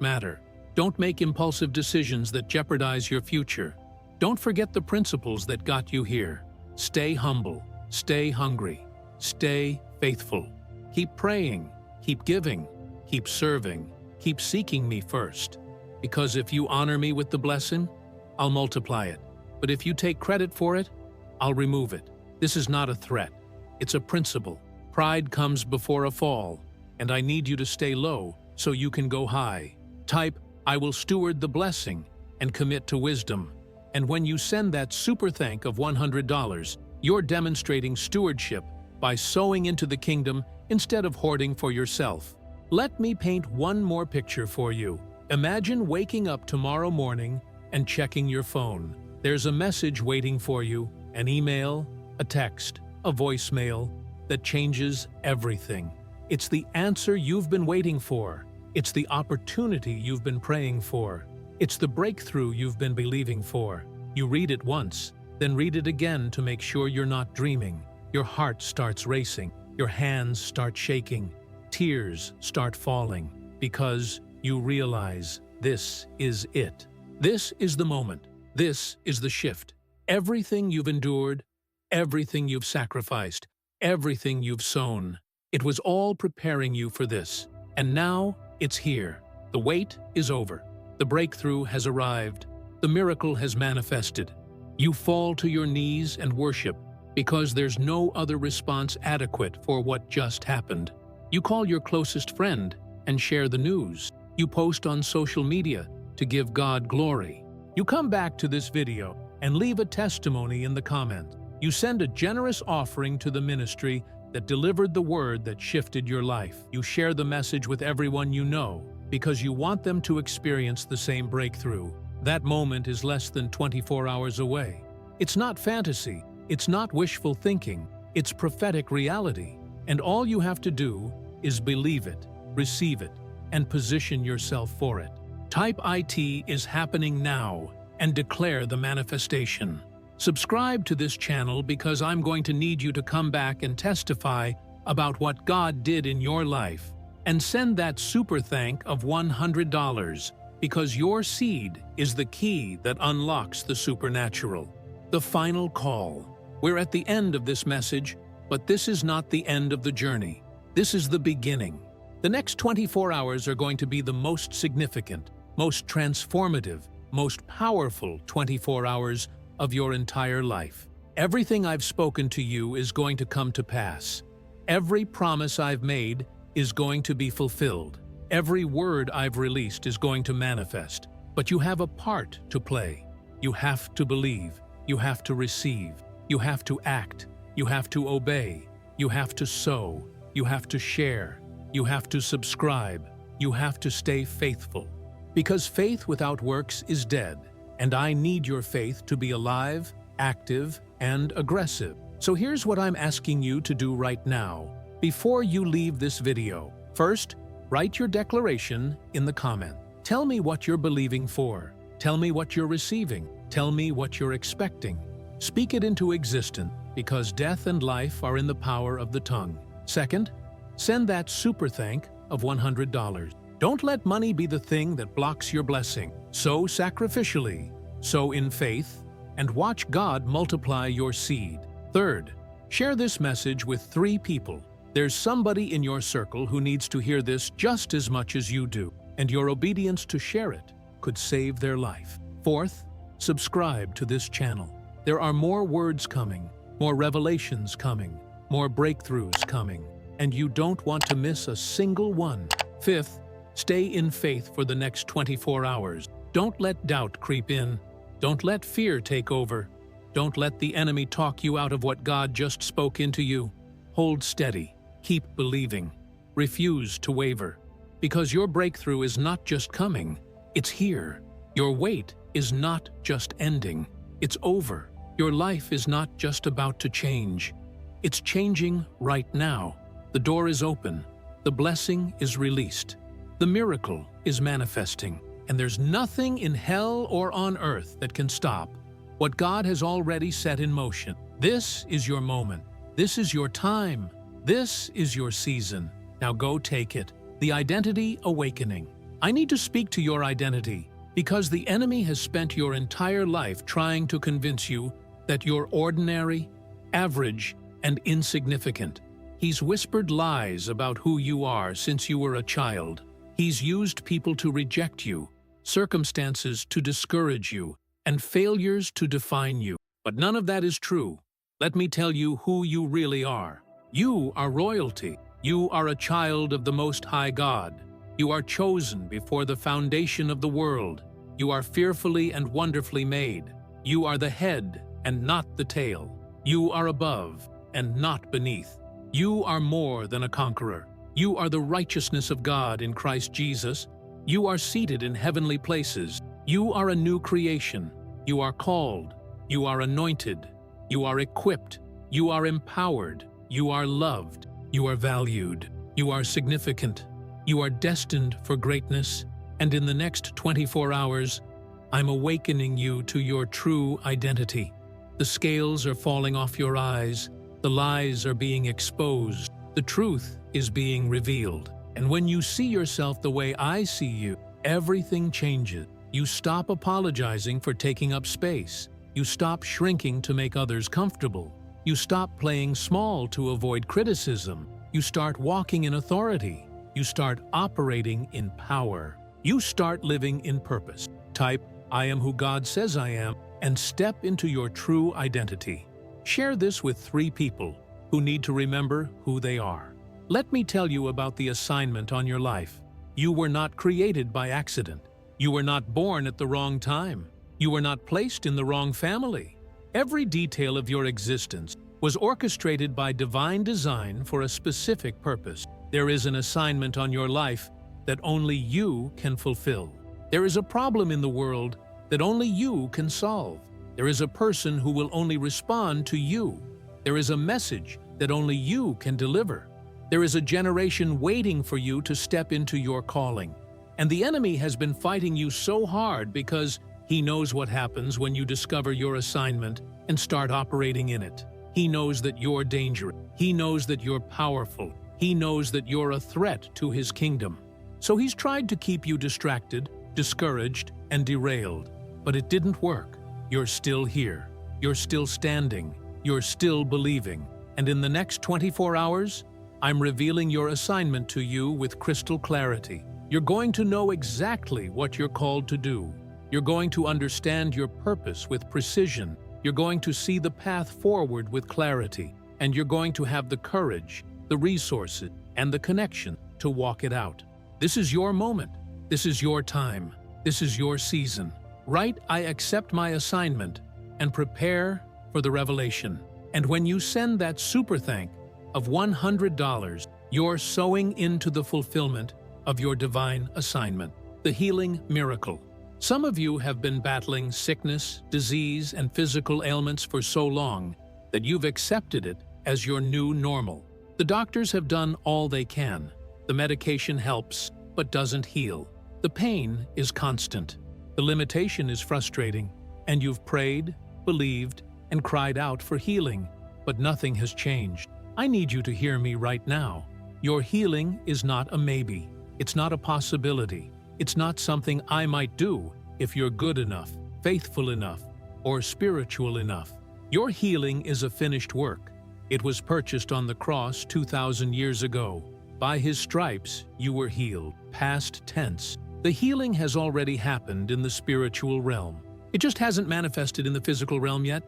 matter. Don't make impulsive decisions that jeopardize your future. Don't forget the principles that got you here. Stay humble, stay hungry, stay faithful. Keep praying, keep giving, keep serving, keep seeking me first. Because if you honor me with the blessing, I'll multiply it. But if you take credit for it, I'll remove it. This is not a threat. It's a principle. Pride comes before a fall, and I need you to stay low so you can go high. Type, I will steward the blessing and commit to wisdom. And when you send that super thank of $100, you're demonstrating stewardship by sowing into the kingdom instead of hoarding for yourself. Let me paint one more picture for you. Imagine waking up tomorrow morning and checking your phone. There's a message waiting for you, an email, a text, a voicemail that changes everything. It's the answer you've been waiting for. It's the opportunity you've been praying for. It's the breakthrough you've been believing for. You read it once, then read it again to make sure you're not dreaming. Your heart starts racing. Your hands start shaking. Tears start falling because you realize this is it. This is the moment. This is the shift. Everything you've endured, everything you've sacrificed, everything you've sown, it was all preparing you for this. And now it's here. The wait is over. The breakthrough has arrived. The miracle has manifested. You fall to your knees and worship because there's no other response adequate for what just happened. You call your closest friend and share the news. You post on social media to give God glory. You come back to this video and leave a testimony in the comments. You send a generous offering to the ministry that delivered the word that shifted your life. You share the message with everyone you know because you want them to experience the same breakthrough. That moment is less than 24 hours away. It's not fantasy. It's not wishful thinking. It's prophetic reality. And all you have to do is believe it, receive it, and position yourself for it. Type IT is happening now and declare the manifestation. Subscribe to this channel because I'm going to need you to come back and testify about what God did in your life. And send that super thank of $100 because your seed is the key that unlocks the supernatural. The final call. We're at the end of this message, but this is not the end of the journey. This is the beginning. The next 24 hours are going to be the most significant, most transformative, most powerful 24 hours of your entire life. Everything I've spoken to you is going to come to pass. Every promise I've made is going to be fulfilled. Every word I've released is going to manifest. But you have a part to play. You have to believe. You have to receive. You have to act. You have to obey. You have to sow. You have to share. You have to subscribe. You have to stay faithful. Because faith without works is dead. And I need your faith to be alive, active, and aggressive. So here's what I'm asking you to do right now. Before you leave this video, first, write your declaration in the comment. Tell me what you're believing for. Tell me what you're receiving. Tell me what you're expecting. Speak it into existence because death and life are in the power of the tongue. Second, send that super thank of $100. Don't let money be the thing that blocks your blessing. Sow sacrificially, sow in faith, and watch God multiply your seed. Third, share this message with 3 people. There's somebody in your circle who needs to hear this just as much as you do, and your obedience to share it could save their life. Fourth, subscribe to this channel. There are more words coming, more revelations coming, more breakthroughs coming, and you don't want to miss a single one. Fifth, stay in faith for the next 24 hours. Don't let doubt creep in. Don't let fear take over. Don't let the enemy talk you out of what God just spoke into you. Hold steady. Keep believing. Refuse to waver. Because your breakthrough is not just coming, it's here. Your wait is not just ending, it's over. Your life is not just about to change. It's changing right now. The door is open. The blessing is released. The miracle is manifesting. And there's nothing in hell or on earth that can stop what God has already set in motion. This is your moment. This is your time. This is your season. Now go take it. The Identity Awakening. I need to speak to your identity because the enemy has spent your entire life trying to convince you that you're ordinary, average, and insignificant. He's whispered lies about who you are since you were a child. He's used people to reject you, circumstances to discourage you, and failures to define you. But none of that is true. Let me tell you who you really are. You are royalty. You are a child of the Most High God. You are chosen before the foundation of the world. You are fearfully and wonderfully made. You are the head and not the tail. You are above and not beneath. You are more than a conqueror. You are the righteousness of God in Christ Jesus. You are seated in heavenly places. You are a new creation. You are called. You are anointed. You are equipped. You are empowered. You are loved. You are valued. You are significant. You are destined for greatness. And in the next 24 hours, I'm awakening you to your true identity. The scales are falling off your eyes. The lies are being exposed. The truth is being revealed. And when you see yourself the way I see you, everything changes. You stop apologizing for taking up space. You stop shrinking to make others comfortable. You stop playing small to avoid criticism. You start walking in authority. You start operating in power. You start living in purpose. Type, "I am who God says I am," and step into your true identity. Share this with 3 people who need to remember who they are. Let me tell you about the assignment on your life. You were not created by accident. You were not born at the wrong time. You were not placed in the wrong family. Every detail of your existence was orchestrated by divine design for a specific purpose. There is an assignment on your life that only you can fulfill. There is a problem in the world that only you can solve. There is a person who will only respond to you. There is a message that only you can deliver. There is a generation waiting for you to step into your calling. And the enemy has been fighting you so hard because he knows what happens when you discover your assignment and start operating in it. He knows that you're dangerous. He knows that you're powerful. He knows that you're a threat to his kingdom. So he's tried to keep you distracted, discouraged, and derailed. But it didn't work. You're still here. You're still standing. You're still believing. And in the next 24 hours, I'm revealing your assignment to you with crystal clarity. You're going to know exactly what you're called to do. You're going to understand your purpose with precision. You're going to see the path forward with clarity. And you're going to have the courage, the resources, and the connection to walk it out. This is your moment. This is your time. This is your season. Write, "I accept my assignment," and prepare for the revelation. And when you send that super thank of $100, you're sowing into the fulfillment of your divine assignment, the healing miracle. Some of you have been battling sickness, disease, and physical ailments for so long that you've accepted it as your new normal. The doctors have done all they can. The medication helps, but doesn't heal. The pain is constant. The limitation is frustrating, and you've prayed, believed, and cried out for healing, but nothing has changed. I need you to hear me right now. Your healing is not a maybe. It's not a possibility. It's not something I might do if you're good enough, faithful enough, or spiritual enough. Your healing is a finished work. It was purchased on the cross 2,000 years ago. By his stripes, you were healed. Past tense. The healing has already happened in the spiritual realm. It just hasn't manifested in the physical realm yet,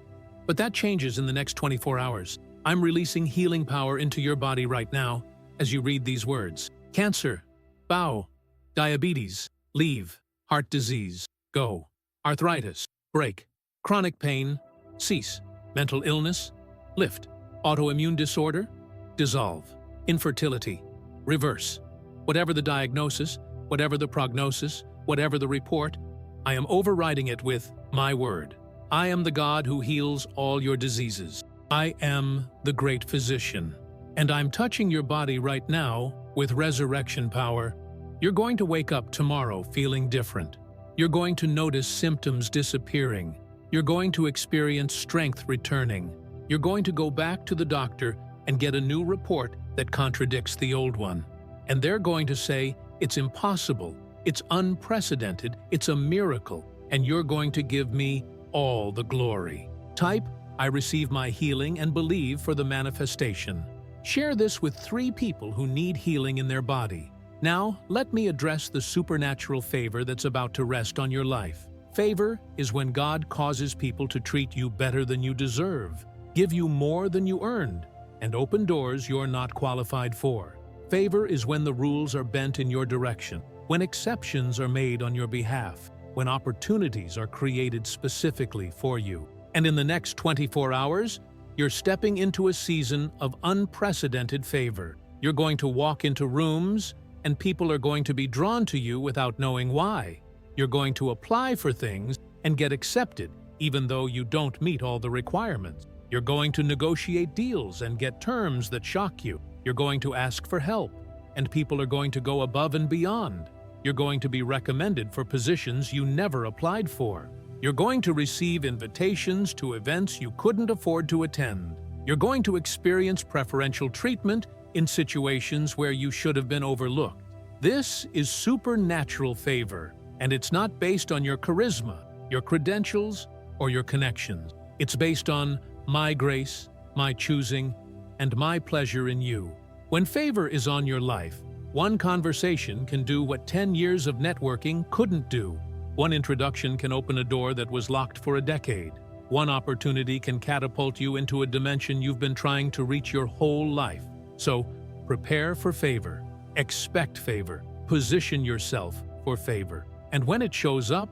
but that changes in the next 24 hours. I'm releasing healing power into your body right now as you read these words. Cancer, bow. Diabetes, leave. Heart disease, go. Arthritis, break. Chronic pain, cease. Mental illness, lift. Autoimmune disorder, dissolve. Infertility, reverse. Whatever the diagnosis, whatever the prognosis, whatever the report, I am overriding it with my word. I am the God who heals all your diseases. I am the great physician. And I'm touching your body right now with resurrection power. You're going to wake up tomorrow feeling different. You're going to notice symptoms disappearing. You're going to experience strength returning. You're going to go back to the doctor and get a new report that contradicts the old one. And they're going to say, "It's impossible. It's unprecedented, it's a miracle, and you're going to give me all the glory. Type, I receive my healing and believe for the manifestation. Share this with 3 people who need healing in their body. Now, let me address the supernatural favor that's about to rest on your life. Favor is when God causes people to treat you better than you deserve, give you more than you earned, and open doors you're not qualified for. Favor is when the rules are bent in your direction, when exceptions are made on your behalf, when opportunities are created specifically for you. And in the next 24 hours, you're stepping into a season of unprecedented favor. You're going to walk into rooms, and people are going to be drawn to you without knowing why. You're going to apply for things and get accepted, even though you don't meet all the requirements. You're going to negotiate deals and get terms that shock you. You're going to ask for help, and people are going to go above and beyond. You're going to be recommended for positions you never applied for. You're going to receive invitations to events you couldn't afford to attend. You're going to experience preferential treatment in situations where you should have been overlooked. This is supernatural favor, and it's not based on your charisma, your credentials, or your connections. It's based on my grace, my choosing, and my pleasure in you. When favor is on your life, one conversation can do what 10 years of networking couldn't do. One introduction can open a door that was locked for a decade. One opportunity can catapult you into a dimension you've been trying to reach your whole life. So, prepare for favor, expect favor, position yourself for favor. And when it shows up,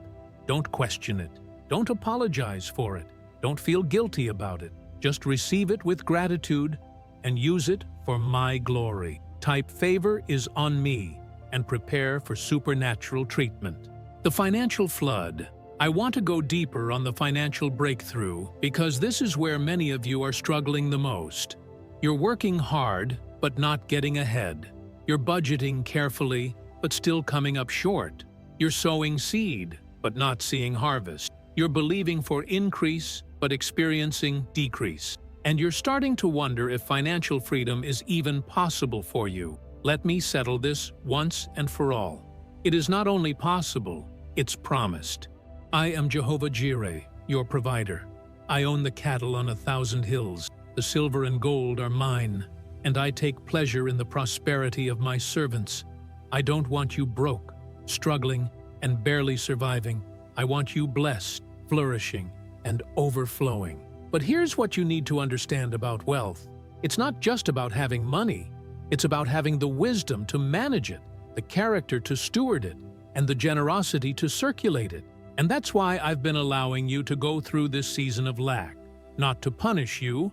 don't question it. Don't apologize for it. Don't feel guilty about it. Just receive it with gratitude and use it for my glory. Type favor is on me and prepare for supernatural treatment. The financial flood. I want to go deeper on the financial breakthrough because this is where many of you are struggling the most. You're working hard, but not getting ahead. You're budgeting carefully, but still coming up short. You're sowing seed, but not seeing harvest. You're believing for increase, but experiencing decrease. And you're starting to wonder if financial freedom is even possible for you. Let me settle this once and for all. It is not only possible, it's promised. I am Jehovah Jireh, your provider. I own the cattle on 1,000 hills. The silver and gold are mine, and I take pleasure in the prosperity of my servants. I don't want you broke, struggling, and barely surviving. I want you blessed, flourishing, and overflowing. But here's what you need to understand about wealth. It's not just about having money. It's about having the wisdom to manage it, the character to steward it, and the generosity to circulate it. And that's why I've been allowing you to go through this season of lack, not to punish you,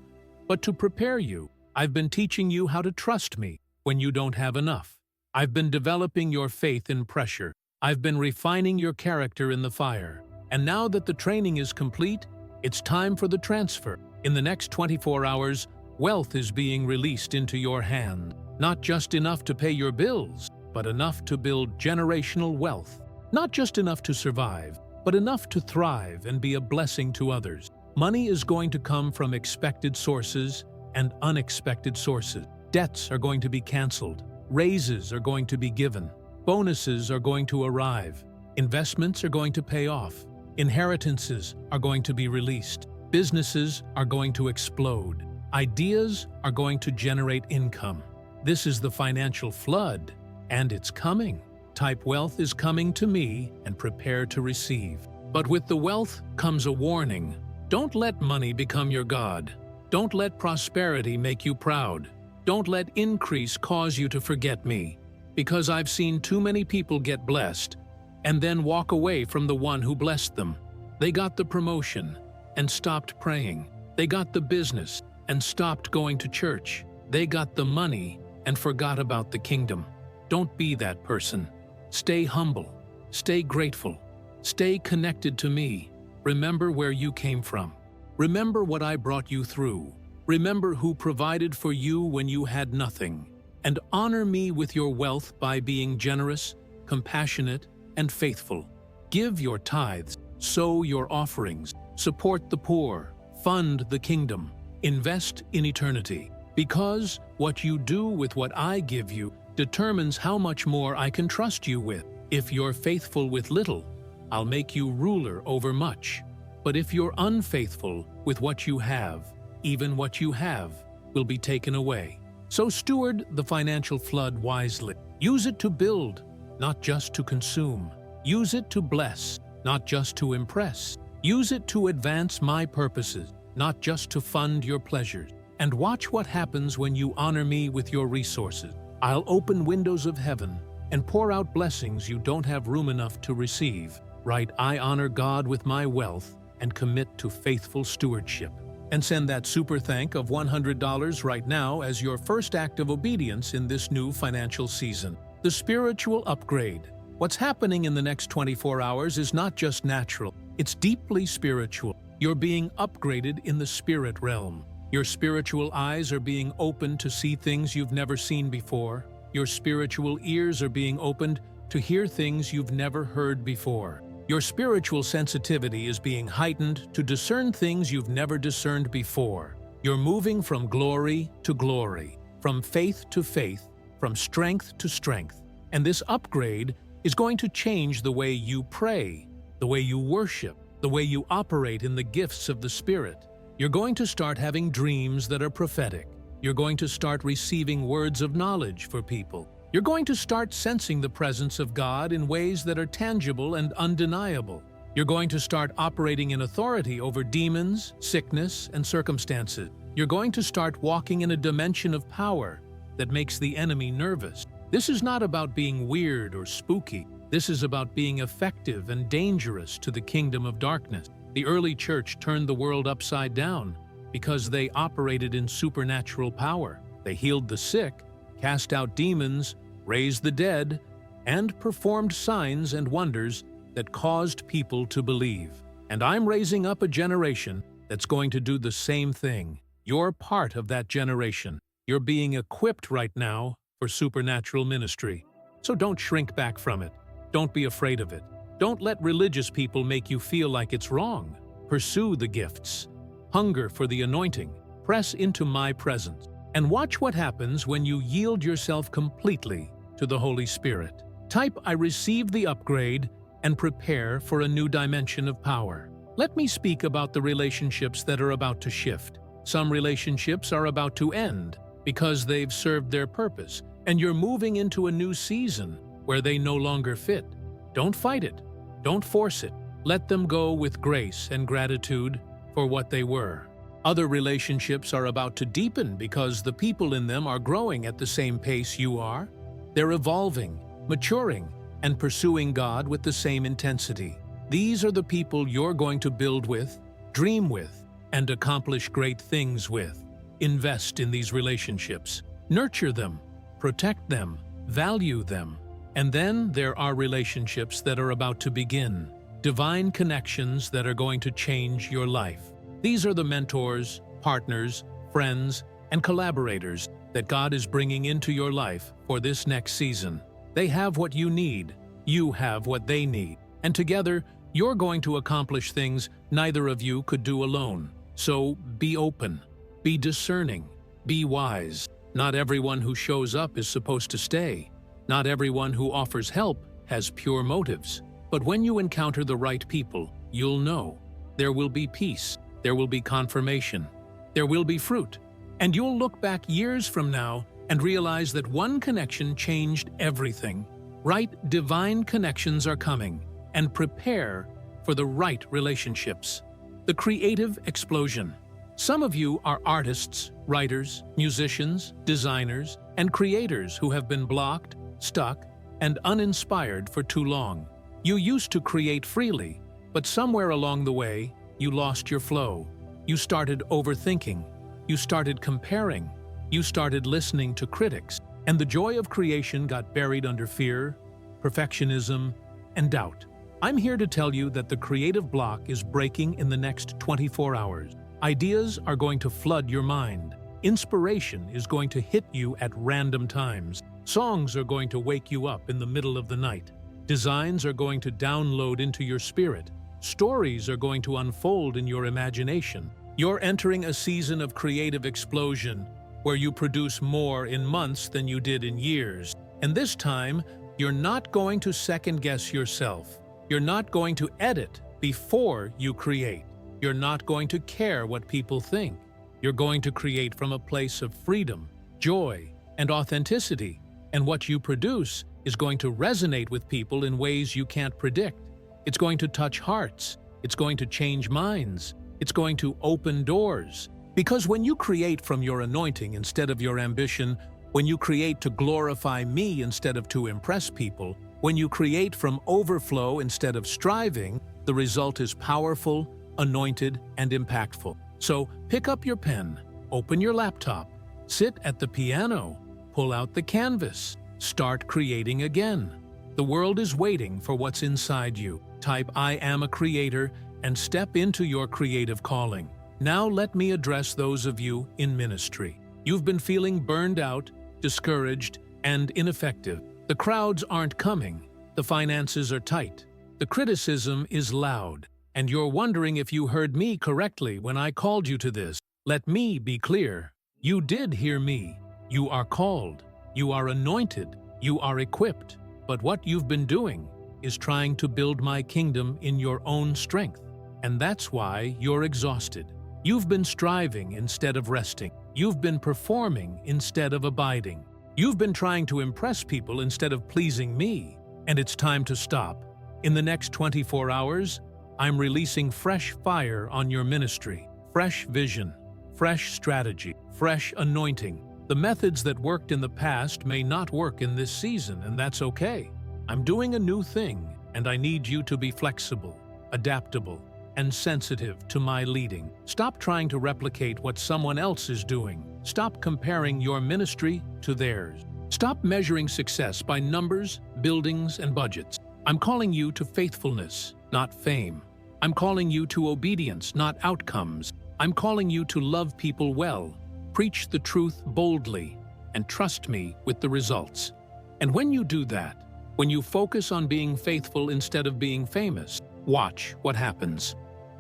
but to prepare you. I've been teaching you how to trust me when you don't have enough. I've been developing your faith in pressure. I've been refining your character in the fire. And now that the training is complete, it's time for the transfer. In the next 24 hours, wealth is being released into your hand. Not just enough to pay your bills, but enough to build generational wealth. Not just enough to survive, but enough to thrive and be a blessing to others. Money is going to come from expected sources and unexpected sources. Debts are going to be canceled. Raises are going to be given. Bonuses are going to arrive. Investments are going to pay off. Inheritances are going to be released. Businesses are going to explode. Ideas are going to generate income. This is the financial flood, and it's coming. Type wealth is coming to me and prepare to receive. But with the wealth comes a warning. Don't let money become your god. Don't let prosperity make you proud. Don't let increase cause you to forget me. Because I've seen too many people get blessed and then walk away from the one who blessed them. They got the promotion and stopped praying. They got the business and stopped going to church. They got the money and forgot about the kingdom. Don't be that person. Stay humble. Stay grateful. Stay connected to me. Remember where you came from. Remember what I brought you through. Remember who provided for you when you had nothing. And honor me with your wealth by being generous, compassionate, and faithful. Give your tithes, sow your offerings, support the poor, fund the kingdom, invest in eternity. Because what you do with what I give you determines how much more I can trust you with. If you're faithful with little, I'll make you ruler over much. But if you're unfaithful with what you have, even what you have will be taken away. So steward the financial flood wisely. Use it to build, not just to consume. Use it to bless, not just to impress. Use it to advance my purposes, not just to fund your pleasures. And watch what happens when you honor me with your resources. I'll open windows of heaven and pour out blessings you don't have room enough to receive. Right, I honor God with my wealth and commit to faithful stewardship. And send that super thank of $100 right now as your first act of obedience in this new financial season. The spiritual upgrade. What's happening in the next 24 hours is not just natural, it's deeply spiritual. You're being upgraded in the spirit realm. Your spiritual eyes are being opened to see things you've never seen before. Your spiritual ears are being opened to hear things you've never heard before. Your spiritual sensitivity is being heightened to discern things you've never discerned before. You're moving from glory to glory, from faith to faith, from strength to strength. And this upgrade is going to change the way you pray, the way you worship, the way you operate in the gifts of the Spirit. You're going to start having dreams that are prophetic. You're going to start receiving words of knowledge for people. You're going to start sensing the presence of God in ways that are tangible and undeniable. You're going to start operating in authority over demons, sickness, and circumstances. You're going to start walking in a dimension of power that makes the enemy nervous. This is not about being weird or spooky. This is about being effective and dangerous to the kingdom of darkness. The early church turned the world upside down because they operated in supernatural power. They healed the sick, cast out demons, raised the dead, and performed signs and wonders that caused people to believe. And I'm raising up a generation that's going to do the same thing. You're part of that generation. You're being equipped right now for supernatural ministry. So don't shrink back from it. Don't be afraid of it. Don't let religious people make you feel like it's wrong. Pursue the gifts. Hunger for the anointing. Press into my presence. And watch what happens when you yield yourself completely to the Holy Spirit. Type "I received the upgrade" and prepare for a new dimension of power. Let me speak about the relationships that are about to shift. Some relationships are about to end because they've served their purpose, and you're moving into a new season where they no longer fit. Don't fight it. Don't force it. Let them go with grace and gratitude for what they were. Other relationships are about to deepen because the people in them are growing at the same pace you are. They're evolving, maturing, and pursuing God with the same intensity. These are the people you're going to build with, dream with, and accomplish great things with. Invest in these relationships. Nurture them, protect them, value them. And then there are relationships that are about to begin. Divine connections that are going to change your life. These are the mentors, partners, friends, and collaborators that God is bringing into your life for this next season. They have what you need. You have what they need. And together, you're going to accomplish things neither of you could do alone. So be open, be discerning, be wise. Not everyone who shows up is supposed to stay. Not everyone who offers help has pure motives. But when you encounter the right people, you'll know. There will be peace. There will be confirmation. There will be fruit. And you'll look back years from now and realize that one connection changed everything. Right divine connections are coming, and prepare for the right relationships. The creative explosion. Some of you are artists, writers, musicians, designers, and creators who have been blocked, stuck, and uninspired for too long. You used to create freely, but somewhere along the way, you lost your flow. You started overthinking. You started comparing. You started listening to critics. And the joy of creation got buried under fear, perfectionism, and doubt. I'm here to tell you that the creative block is breaking in the next 24 hours. Ideas are going to flood your mind. Inspiration is going to hit you at random times. Songs are going to wake you up in the middle of the night. Designs are going to download into your spirit. Stories are going to unfold in your imagination. You're entering a season of creative explosion where you produce more in months than you did in years. And this time, You're not going to second-guess yourself. You're not going to edit before you create. You're not going to care what people think. You're going to create from a place of freedom, joy, and authenticity. And what you produce is going to resonate with people in ways you can't predict. It's going to touch hearts. It's going to change minds. It's going to open doors. Because when you create from your anointing instead of your ambition, when you create to glorify me instead of to impress people, when you create from overflow instead of striving, the result is powerful, anointed, and impactful. So pick up your pen, open your laptop, sit at the piano, pull out the canvas, start creating again. The world is waiting for what's inside you. Type "I am a creator" and step into your creative calling. Now let me address those of you in ministry. You've been feeling burned out, discouraged, and ineffective. The crowds aren't coming. The finances are tight. The criticism is loud. And you're wondering if you heard me correctly when I called you to this. Let me be clear. You did hear me. You are called. You are anointed. You are equipped. But what you've been doing is trying to build my kingdom in your own strength. And that's why you're exhausted. You've been striving instead of resting. You've been performing instead of abiding. You've been trying to impress people instead of pleasing me. And it's time to stop. In the next 24 hours, I'm releasing fresh fire on your ministry, fresh vision, fresh strategy, fresh anointing. The methods that worked in the past may not work in this season, and that's okay. I'm doing a new thing, and I need you to be flexible, adaptable, and sensitive to my leading. Stop trying to replicate what someone else is doing. Stop comparing your ministry to theirs. Stop measuring success by numbers, buildings, and budgets. I'm calling you to faithfulness, not fame. I'm calling you to obedience, not outcomes. I'm calling you to love people well, preach the truth boldly, and trust me with the results. And when you do that, when you focus on being faithful instead of being famous, watch what happens.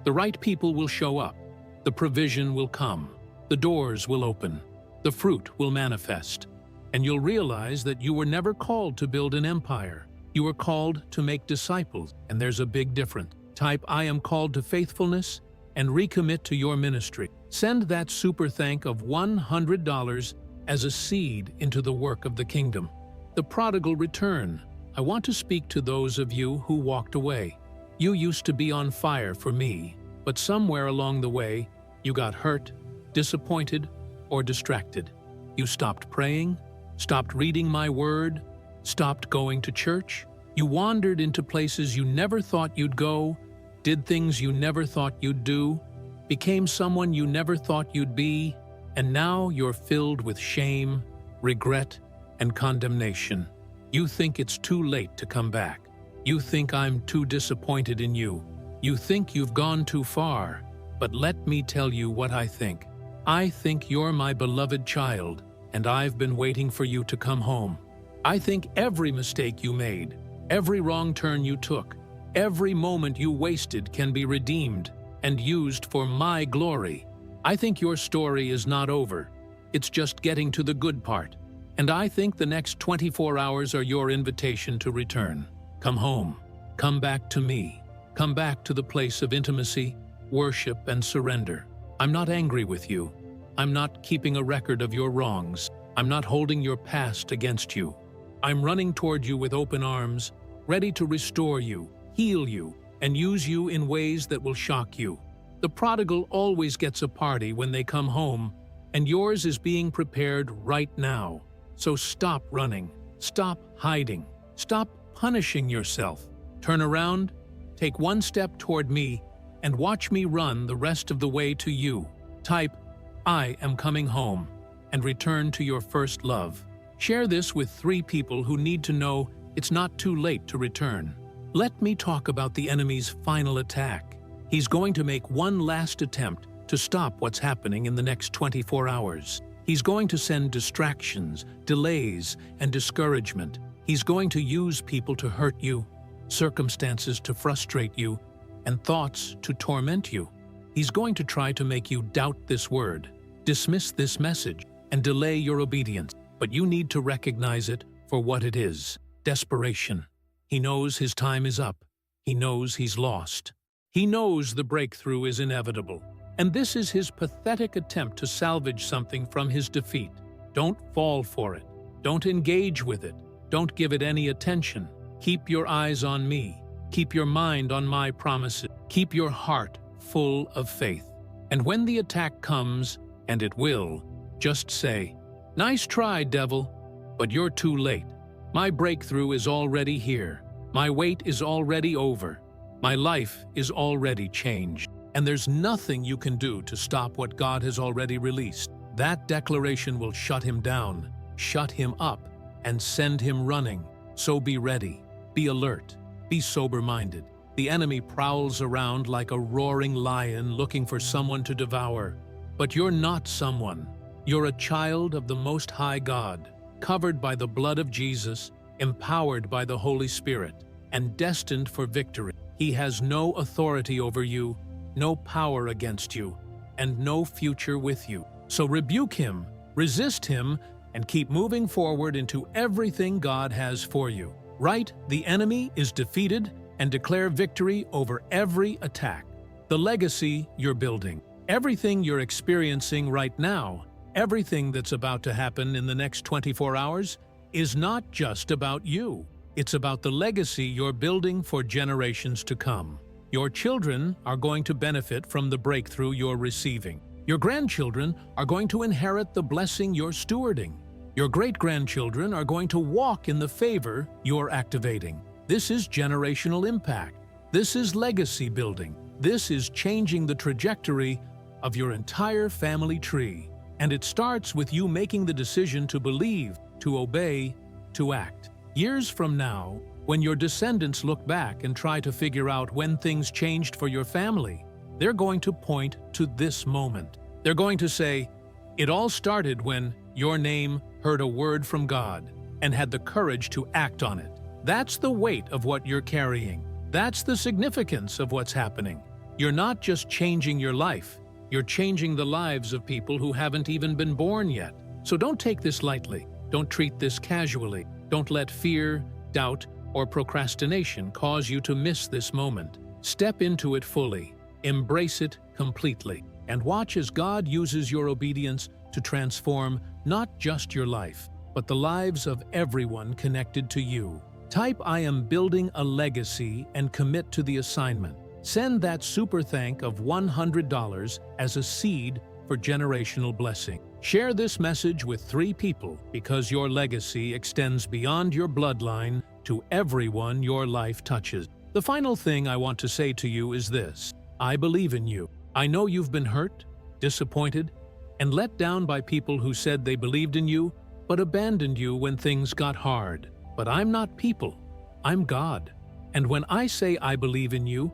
The right people will show up. The provision will come. The doors will open. The fruit will manifest. And you'll realize that you were never called to build an empire. You were called to make disciples, and there's a big difference. Type "I am called to faithfulness" and recommit to your ministry. Send that super thank of $100 as a seed into the work of the kingdom. The prodigal return. I want to speak to those of you who walked away. You used to be on fire for me, but somewhere along the way, you got hurt, disappointed, or distracted. You stopped praying, stopped reading my word, stopped going to church. You wandered into places you never thought you'd go, did things you never thought you'd do, became someone you never thought you'd be, and now you're filled with shame, regret, and condemnation. You think it's too late to come back. You think I'm too disappointed in you. You think you've gone too far. But let me tell you what I think. I think you're my beloved child, and I've been waiting for you to come home. I think every mistake you made, every wrong turn you took, every moment you wasted can be redeemed and used for my glory. I think your story is not over. It's just getting to the good part. And I think the next 24 hours are your invitation to return. Come home. Come back to me. Come back to the place of intimacy, worship, and surrender. I'm not angry with you. I'm not keeping a record of your wrongs. I'm not holding your past against you. I'm running toward you with open arms, ready to restore you, heal you, and use you in ways that will shock you. The prodigal always gets a party when they come home, and yours is being prepared right now. So stop running. Stop hiding. Stop punishing yourself. Turn around, take one step toward me, and watch me run the rest of the way to you. Type "I am coming home" and return to your first love. Share this with 3 people who need to know it's not too late to return. Let me talk about the enemy's final attack. He's going to make one last attempt to stop what's happening in the next 24 hours. He's going to send distractions, delays, and discouragement. He's going to use people to hurt you, circumstances to frustrate you, and thoughts to torment you. He's going to try to make you doubt this word, dismiss this message, and delay your obedience. But you need to recognize it for what it is. desperation. He knows his time is up. He knows he's lost. He knows the breakthrough is inevitable. And this is his pathetic attempt to salvage something from his defeat. Don't fall for it. Don't engage with it. Don't give it any attention. Keep your eyes on me. Keep your mind on my promises. Keep your heart full of faith. And when the attack comes, and it will, just say, "Nice try, devil, but you're too late. My breakthrough is already here. My wait is already over. My life is already changed. And there's nothing you can do to stop what God has already released." That declaration will shut him down, shut him up, and send him running. So be ready, be alert, be sober-minded. The enemy prowls around like a roaring lion looking for someone to devour. But you're not someone. You're a child of the Most High God, covered by the blood of Jesus, empowered by the Holy Spirit, and destined for victory. He has no authority over you, no power against you, and no future with you. So rebuke him, resist him, and keep moving forward into everything God has for you. Write, "The enemy is defeated," and declare victory over every attack. The legacy you're building, everything you're experiencing right now, everything that's about to happen in the next 24 hours, is not just about you. It's about the legacy you're building for generations to come. Your children are going to benefit from the breakthrough you're receiving. Your grandchildren are going to inherit the blessing you're stewarding. Your great-grandchildren are going to walk in the favor you're activating. This is generational impact. This is legacy building. This is changing the trajectory of your entire family tree. And it starts with you making the decision to believe, to obey, to act. Years from now, when your descendants look back and try to figure out when things changed for your family, they're going to point to this moment. They're going to say, "It all started when your name heard a word from God and had the courage to act on it." That's the weight of what you're carrying. That's the significance of what's happening. You're not just changing your life, you're changing the lives of people who haven't even been born yet. So don't take this lightly. Don't treat this casually. Don't let fear, doubt, or procrastination cause you to miss this moment. Step into it fully. Embrace it completely. And watch as God uses your obedience to transform not just your life, but the lives of everyone connected to you. Type "I am building a legacy" and commit to the assignment. Send that super thank of $100 as a seed for generational blessing. Share this message with 3 people because your legacy extends beyond your bloodline to everyone your life touches. The final thing I want to say to you is this: I believe in you. I know you've been hurt, disappointed, and let down by people who said they believed in you, but abandoned you when things got hard. But I'm not people, I'm God. And when I say I believe in you,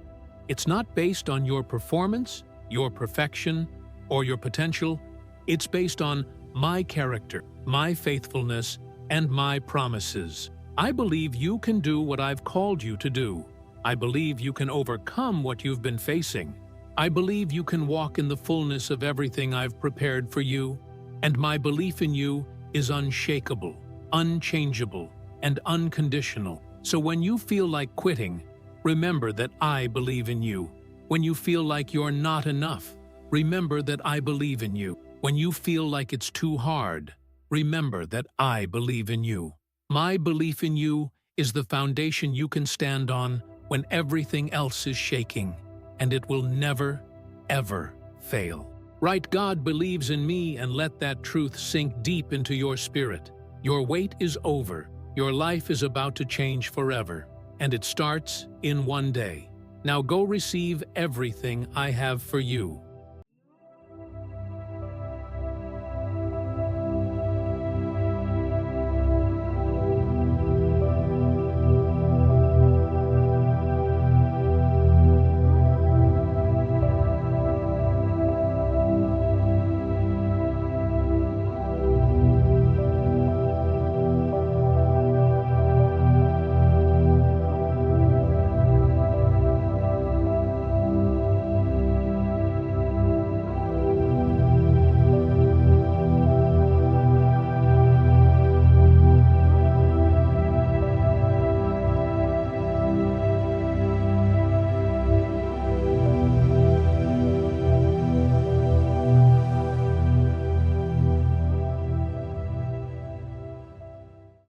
it's not based on your performance, your perfection, or your potential. It's based on my character, my faithfulness, and my promises. I believe you can do what I've called you to do. I believe you can overcome what you've been facing. I believe you can walk in the fullness of everything I've prepared for you. And my belief in you is unshakable, unchangeable, and unconditional. So when you feel like quitting, remember that I believe in you. When you feel like you're not enough, remember that I believe in you. When you feel like it's too hard, remember that I believe in you. My belief in you is the foundation you can stand on when everything else is shaking, and it will never, ever fail. Write, "God believes in me," and let that truth sink deep into your spirit. Your wait is over. Your life is about to change forever, and it starts in one day. Now go receive everything I have for you.